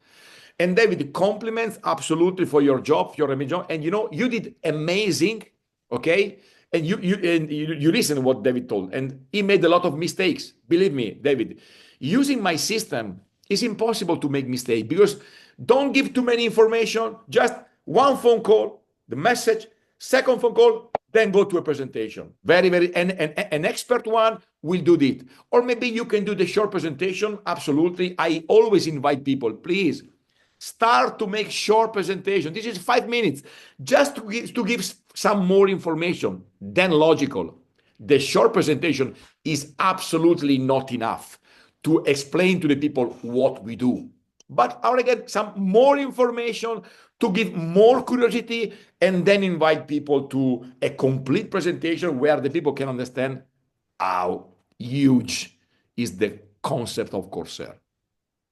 And David, compliments absolutely for your job, your amazing job. And you did amazing, okay? And you listen to what David told, and he made a lot of mistakes. Believe me, David, using my system is impossible to make mistakes because don't give too many information. Just one phone call, the message, second phone call, then go to a presentation. And an expert one will do it. Or maybe you can do the short presentation. Absolutely. I always invite people, please start to make short presentation. This is 5 minutes just to give some more information. Then logical. The short presentation is absolutely not enough to explain to the people what we do. But I want to get some more information to give more curiosity and then invite people to a complete presentation where the people can understand how huge is the concept of Corsair.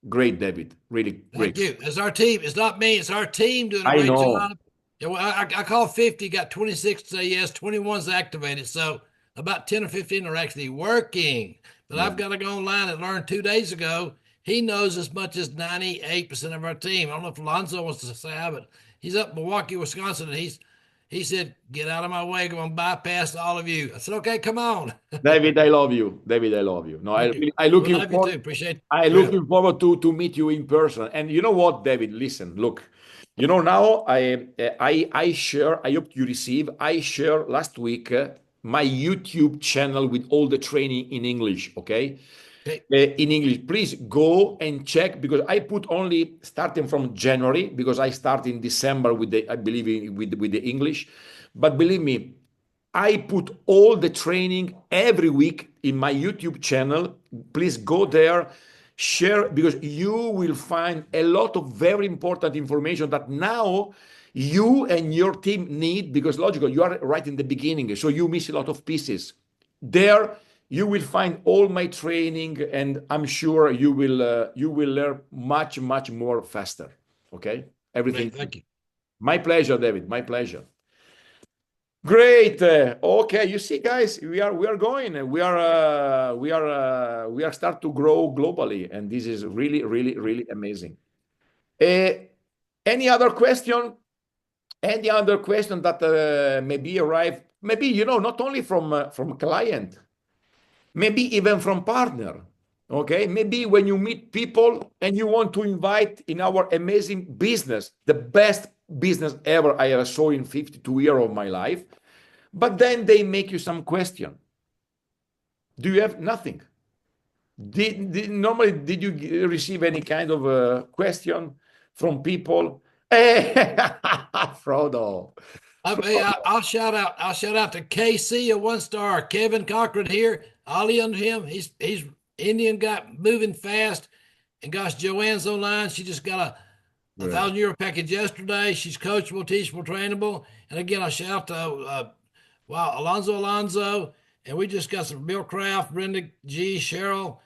Great, David. Really great. Thank you. It's our team. It's not me. It's our team doing a great job. Yeah, well, I call 50, got 26 say yes, 21's activated. So about 10 or 15 are actually working. But I've got to go online and learn 2 days ago. He knows as much as 98% of our team. I don't know if Alonzo wants to say, but he's up in Milwaukee, Wisconsin, and he said, get out of my way. I'm going to bypass all of you. I said, okay, come on. David, I love you. David, I love you. No, I looking forward to meet you in person. And you know what, David? Listen, look. Now I share. I hope you receive. I share last week my YouTube channel with all the training in English. Okay. In English, please go and check because I put only starting from January because I start in December with the with the English, but believe me, I put all the training every week in my YouTube channel. Please go there, share because you will find a lot of very important information that now you and your team need because logical, you are right in the beginning, so you miss a lot of pieces. There you will find all my training, and I'm sure you will learn much more faster. Okay, everything. Great, thank you. My pleasure, David. My pleasure. Great. Okay, you see, guys, we are going. We are start to grow globally, and this is really amazing. Any other question? Any other question that maybe arrive? Maybe not only from client. Maybe even from partner, okay? Maybe when you meet people and you want to invite in our amazing business, the best business ever I ever saw in 52 years of my life, but then they make you some question. Do you have nothing? Normally, did you receive any kind of question from people? Frodo. I'll shout out to KC, a 1-star. Kevin Cochran here. Ollie under him. He's Indian guy moving fast. And gosh, Joanne's online. She just got a €1,000 package yesterday. She's coachable, teachable, trainable. And again, I shout out to Alonzo. And we just got some Bill Kraft, Brenda G, Cheryl.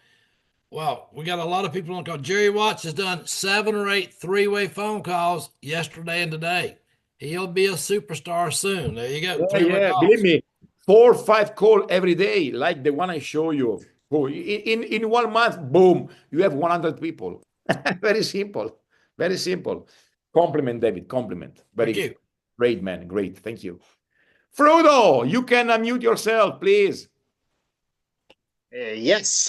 Well, we got a lot of people on call. Jerry Watts has done 7 or 8 3-way phone calls yesterday and today. He'll be a superstar soon. There you go. Yeah, believe me, 4 or 5 calls every day, like the one I show you. In 1 month, boom, you have 100 people. Very simple. Very simple. Compliment, David. Compliment. Very Thank you. Great, man. Great. Thank you. Frodo, you can unmute yourself, please. Yes,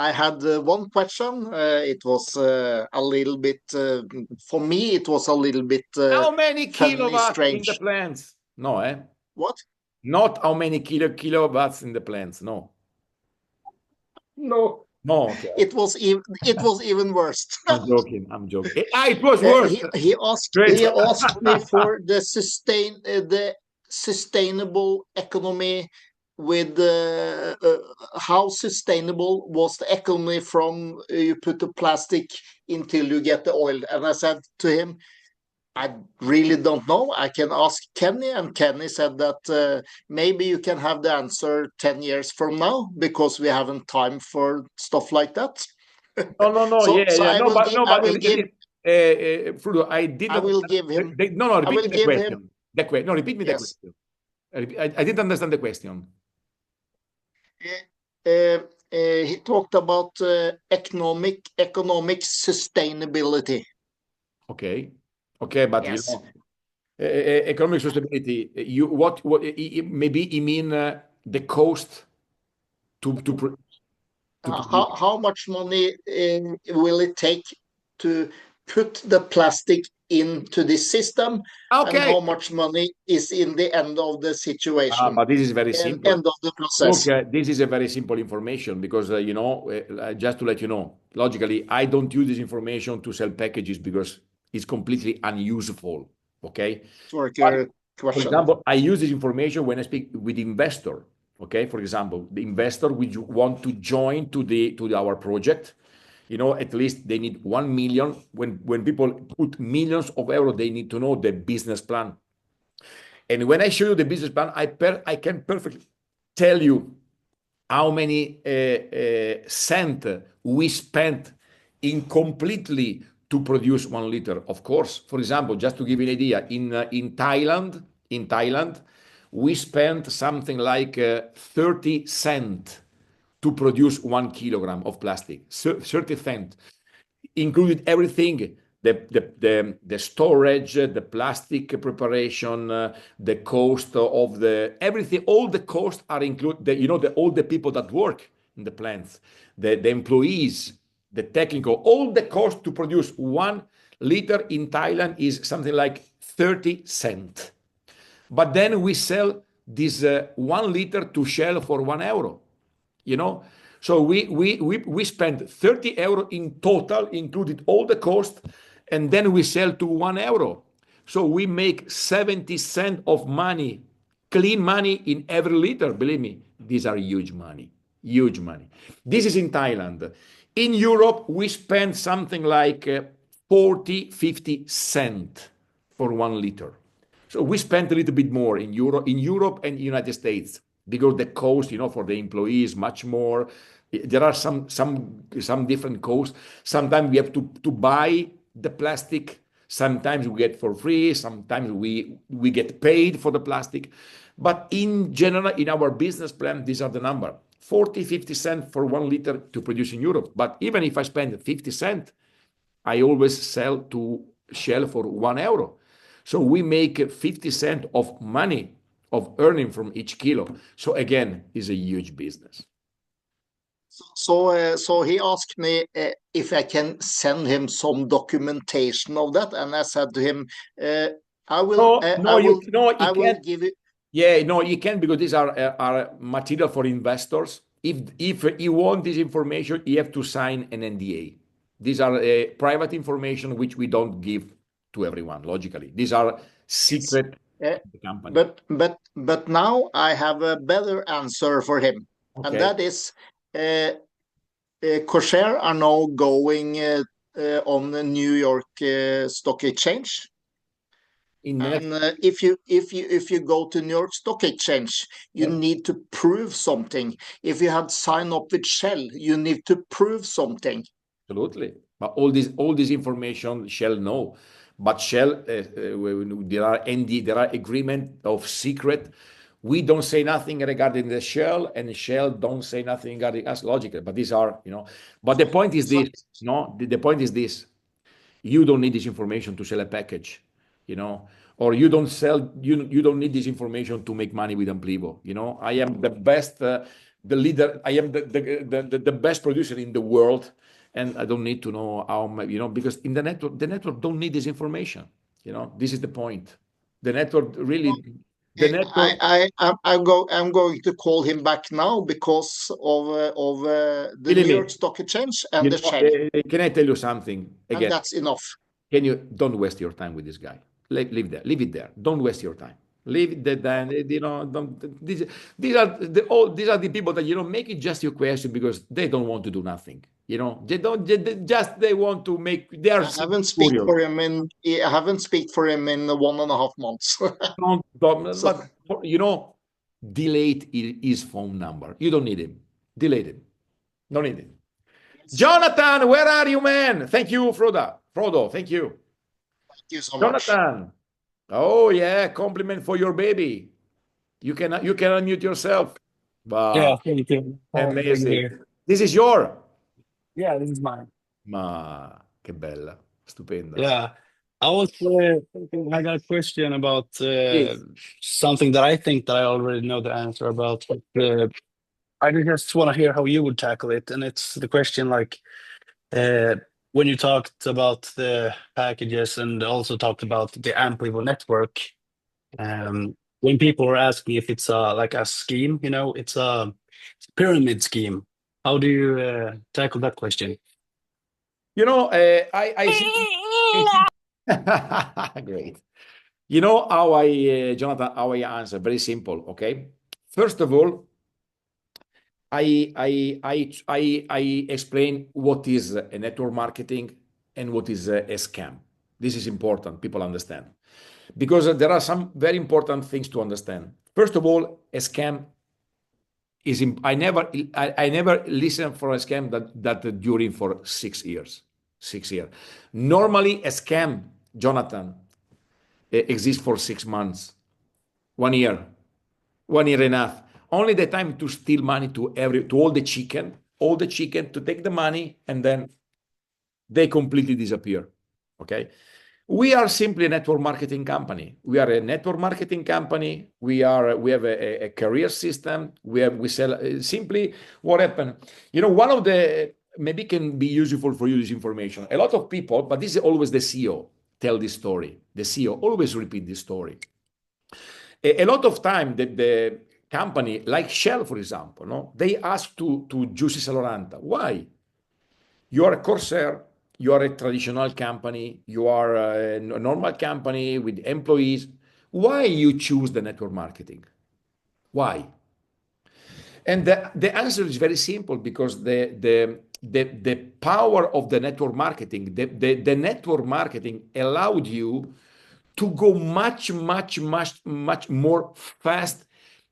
I had one question. It was a little bit, for me, it was a little bit how many kilowatts strange. in the plants? No, eh? What? Not how many kilowatts in the plants, no. No, No, okay. It was even worse. I'm joking. I'm joking. It was worse. Great. He asked me for the sustainable economy with how sustainable was the economy from you put the plastic until you get the oil. And I said to him, I really don't know. I can ask Kenny, and Kenny said that maybe you can have the answer 10 years from now because we haven't time for stuff like that. No. So Yeah. I No, will but give I will give Frudo, I did I not will understand. give him No, I repeat will me the give him question. No, repeat me the yes. question. I didn't understand the question. He talked about economic sustainability. Okay. But Yes. economic sustainability. Maybe you mean the cost to produce. How much money will it take to put the plastic into this system, and Okay. how much money is in the end of the situation But this is very and simple. end of the Look, process? this is a very simple information because, just to let you know, logically, I don't use this information to sell packages because it's completely unuseful. Okay. For But your for question. example, I use this information when I speak with investor. Okay. For example, the investor which want to join to our project, at least they need 1 million. When people put millions of euros, they need to know the business plan. And when I show you the business plan, I can perfectly tell you how many cent we spent in completely to produce 1 liter. Of course, for example, just to give you an idea, in Thailand, we spent something like 30 cent to produce 1 kilogram of plastic. 30 cent included everything, the storage, the plastic preparation, the cost of the everything, all the costs are included. All the people that work in the plants, the employees, the technical, all the cost to produce 1 liter in Thailand is something like 30 cent. But then we sell this 1 liter to Shell for €1. you know so we spend 30 euro in total, included all the cost, and then we sell to €1. So we make 70 cents of money, clean money in every liter. Believe me, these are huge money, huge money. This is in Thailand. In Europe, we spend something like 40 50 cents for 1 liter. So we spent a little bit more in Europe and United States because the cost, for the employees much more. There are some different costs. Sometimes we have to buy the plastic. Sometimes we get for free. Sometimes we get paid for the plastic. But in general, in our business plan, these are the number: 40 50 cents for 1 liter to produce in Europe. But even if I spend 50 cents, I always sell to Shell for €1. So we make 50 cents of money of earning from each kilo. So again, it's a huge business. So he asked me if I can send him some documentation of that, and I said to him, I will I will can't. give you. Yeah, no, you can't, because these are material for investors. If you want this information, you have to sign an NDA. These are private information which we don't give to everyone. Logically, these are secret Uh, of the company. but now I have a better answer for him, and Okay. that is, Corsair are now going on the New York Stock Exchange. In the next, And if you go to New York Stock Exchange, you need to prove something. If you had signed up with Shell, you need to prove something. absolutely. But all this information Shell know. But Shell, there are agreement of secret. We don't say nothing regarding the Shell, and Shell don't say nothing regarding us. Logical, but these are. But the point is this. No, the point is this: you don't need this information to sell a package, or you don't need this information to make money with Amplivo. I am the best, the leader. I am the best producer in the world, and I don't need to know how much, because in the network don't need this information. This is the point. The network really the network. I'm going to call him back now because of the Believe New me, York Stock Exchange and you the know, Shell, can I tell you something and again? that's enough. Can you don't waste your time with this guy? Leave it there. Don't waste your time. Leave it there. Then you know, these are these are the people that make it just your question because they don't want to do nothing. They don't they just they want to make. They are I haven't speak curious. for him in I haven't speak for him in 1.5 months. Don't, So but delete his phone number. You don't need him. Delete him. Don't need him. Jonathan, where are you, man? Thank you, Frodo. Thank you. thank you so much. Jonathan. Oh yeah, compliment for your baby. You can unmute yourself. Yeah, Wow, thank you. Being amazing. here. This is your. Yeah, this is mine. Ma che bella, stupenda. Yeah, I was thinking, I got a question about Yes. something that I think that I already know the answer about, but I just want to hear how you would tackle it. And it's the question like uh, when you talked about the packages and also talked about the Amplivo network, when people are asking if it's like a scheme, it's a pyramid scheme. How do you tackle that question? I think great. You know how Jonathan, how I answer? Very simple. Okay. First of all, I explain what is a network marketing and what is a scam. This is important. People understand because there are some very important things to understand. First of all, a scam is. I never listen for a scam that during for 6 years. 6 years. Normally, a scam, Jonathan, exists for 6 months, 1 year, 1 year enough. Only the time to steal money to all the chicken to take the money and then they completely disappear. Okay. We are simply a network marketing company. We are a network marketing company. We have a career system. We sell simply what happened. One of the maybe can be useful for you this information. A lot of people, but this is always the CEO tell this story. The CEO always repeat this story. A lot of time the company like Shell, for example, no, they ask to Giussi Saloranta, why? You are a Corsair, you are a traditional company, you are a normal company with employees. Why you choose the network marketing? Why? And the answer is very simple because the power of the network marketing, the network marketing allowed you to go much, much, much, much more fast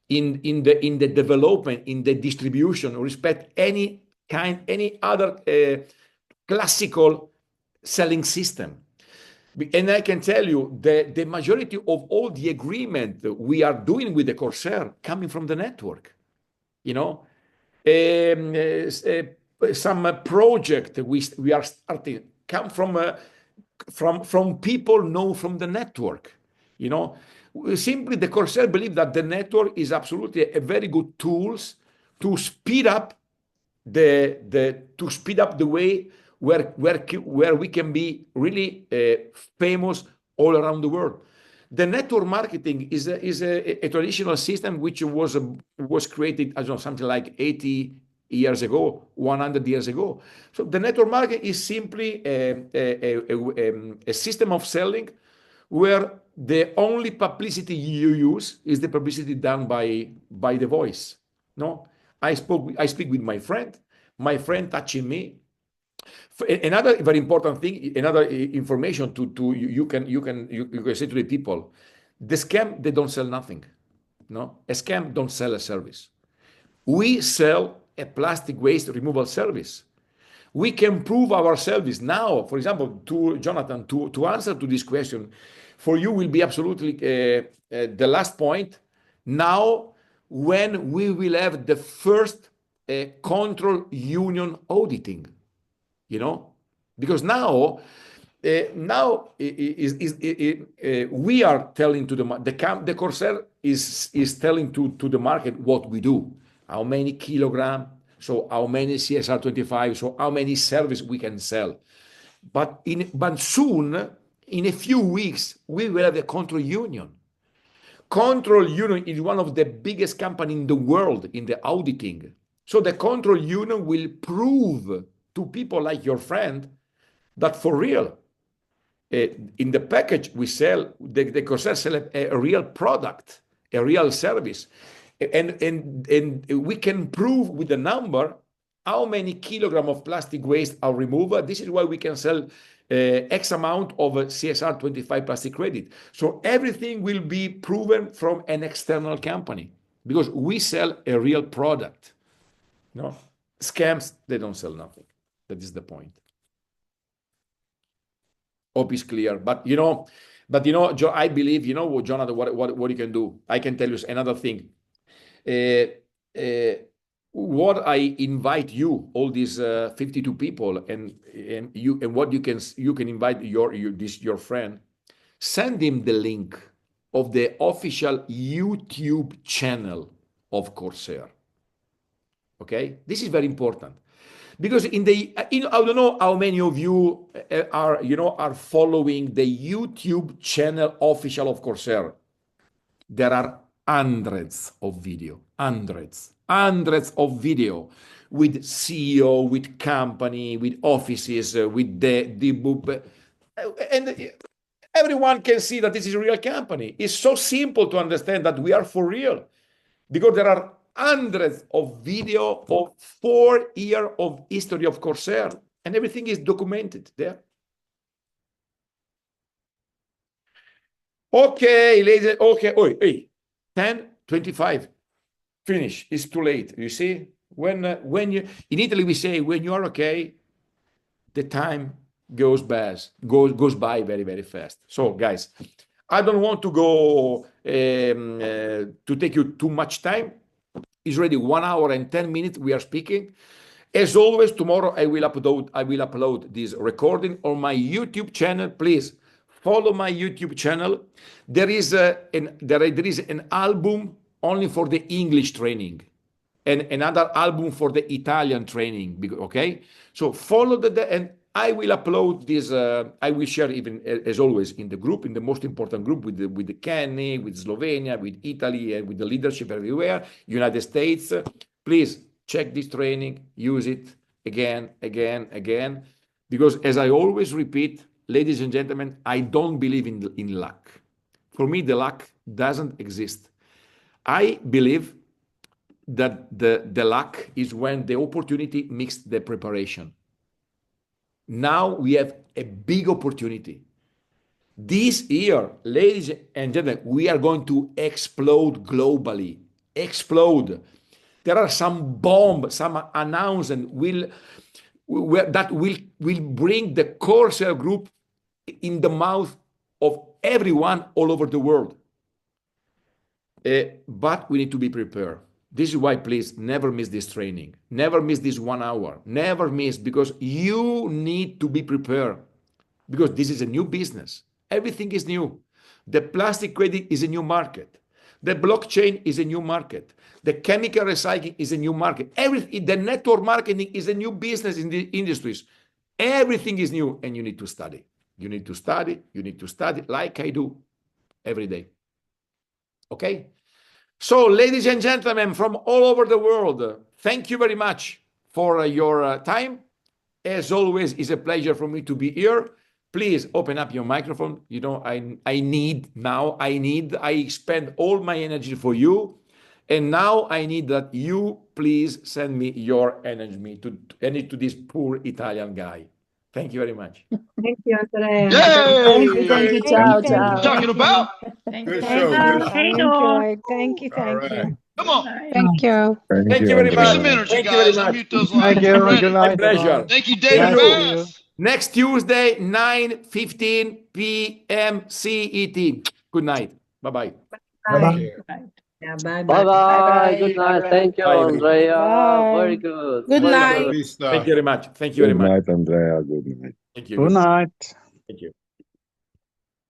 in the development, in the distribution, respect any other classical selling system. And I can tell you the majority of all the agreement we are doing with the Corsair coming from the network. Some project we are starting come from people known from the network. Simply the Corsair believe that the network is absolutely a very good tools to speed up the way where we can be really famous all around the world. The network marketing is a traditional system which was created, I don't know, something like 80 years ago, 100 years ago. So the network market is simply a system of selling where the only publicity you use is the publicity done by the voice. No, I speak with my friend touching me. Another very important thing, another information you can say to the people, the scam, they don't sell nothing. No, a scam don't sell a service. We sell a plastic waste removal service. We can prove our service now. For example, to Jonathan, to answer to this question, for you will be absolutely the last point. Now, when we will have the first control union auditing, because now we are telling to the Corsair is telling to the market what we do, how many kilogram, so how many CSR 25, so how many service we can sell. But soon, in a few weeks, we will have the control union. Control Union is one of the biggest companies in the world in the auditing. So the Control Union will prove to people like your friend that for real, in the package we sell, the Corsair sell a real product, a real service. And we can prove with the number how many kilograms of plastic waste are removed. This is why we can sell X amount of CSR 25 plastic credit. So everything will be proven from an external company because we sell a real product. No scams, they don't sell nothing. That is the point. Hope is clear, but I believe, Jonathan, what you can do. I can tell you another thing. What I invite you, all these 52 people, and what you can invite your friend, send him the link of the official YouTube channel of Corsair. Okay, this is very important because I don't know how many of you are following the YouTube channel official of Corsair. There are hundreds of video, hundreds of video with CEO, with company, with offices, with the book, and everyone can see that this is a real company. It's so simple to understand that we are for real because there are hundreds of video of 4 years of history of Corsair, and everything is documented there. Okay, ladies. Okay, hey, 10:25. Finish. It's too late. You see, when you in Italy we say when you are okay, the time goes by very, very fast. So, guys, I don't want to go to take you too much time. It's already 1 hour and 10 minutes we are speaking. As always, tomorrow I will upload this recording on my YouTube channel. Please follow my YouTube channel. There is an album only for the English training and another album for the Italian training. Okay, so follow and I will upload this. I will share even as always in the group, in the most important group with the Kenny, with Slovenia, with Italy, and with the leadership everywhere, United States. Please check this training, use it again, because as I always repeat, ladies and gentlemen, I don't believe in luck. For me, the luck doesn't exist. I believe that the luck is when the opportunity meets the preparation. Now we have a big opportunity. This year, ladies and gentlemen, we are going to explode globally. Explode. There are some bombs, some announcements that will bring the Corsair Group in the mouth of everyone all over the world. But we need to be prepared. This is why, please, never miss this training. Never miss this 1 hour. Never miss, because you need to be prepared. Because this is a new business. Everything is new. The plastic credit is a new market. The blockchain is a new market. The chemical recycling is a new market. The network marketing is a new business in the industries. Everything is new, and you need to study. You need to study. You need to study like I do every day. Okay? So, ladies and gentlemen from all over the world, thank you very much for your time. As always, it's a pleasure for me to be here. Please open up your microphone. I spend all my energy for you. And now I need that you please send me your energy to this poor Italian guy. Thank you very much. Thank you, Andrea. Yay! Thank you. Ciao, Thank you. ciao. What you talking about? Good show. Thank you. Thank you. Come on. Thank you. Thank you very Give me much. some energy, Thank you very guys. much. Unmute those lines. Thank you. Ready. Good night. My pleasure. Thank you, See David you Bass. next Tuesday, 9:15 p.m. CET. Good night. Bye-bye. Bye-bye. Yeah, bye. Bye-bye. Good night. Thank you, Bye, everybody. Andrea. Very good. Good Very night. good. Thank you very much. Thank you very Good much. night, Andrea. Good night. Thank you. Good night. Thank you.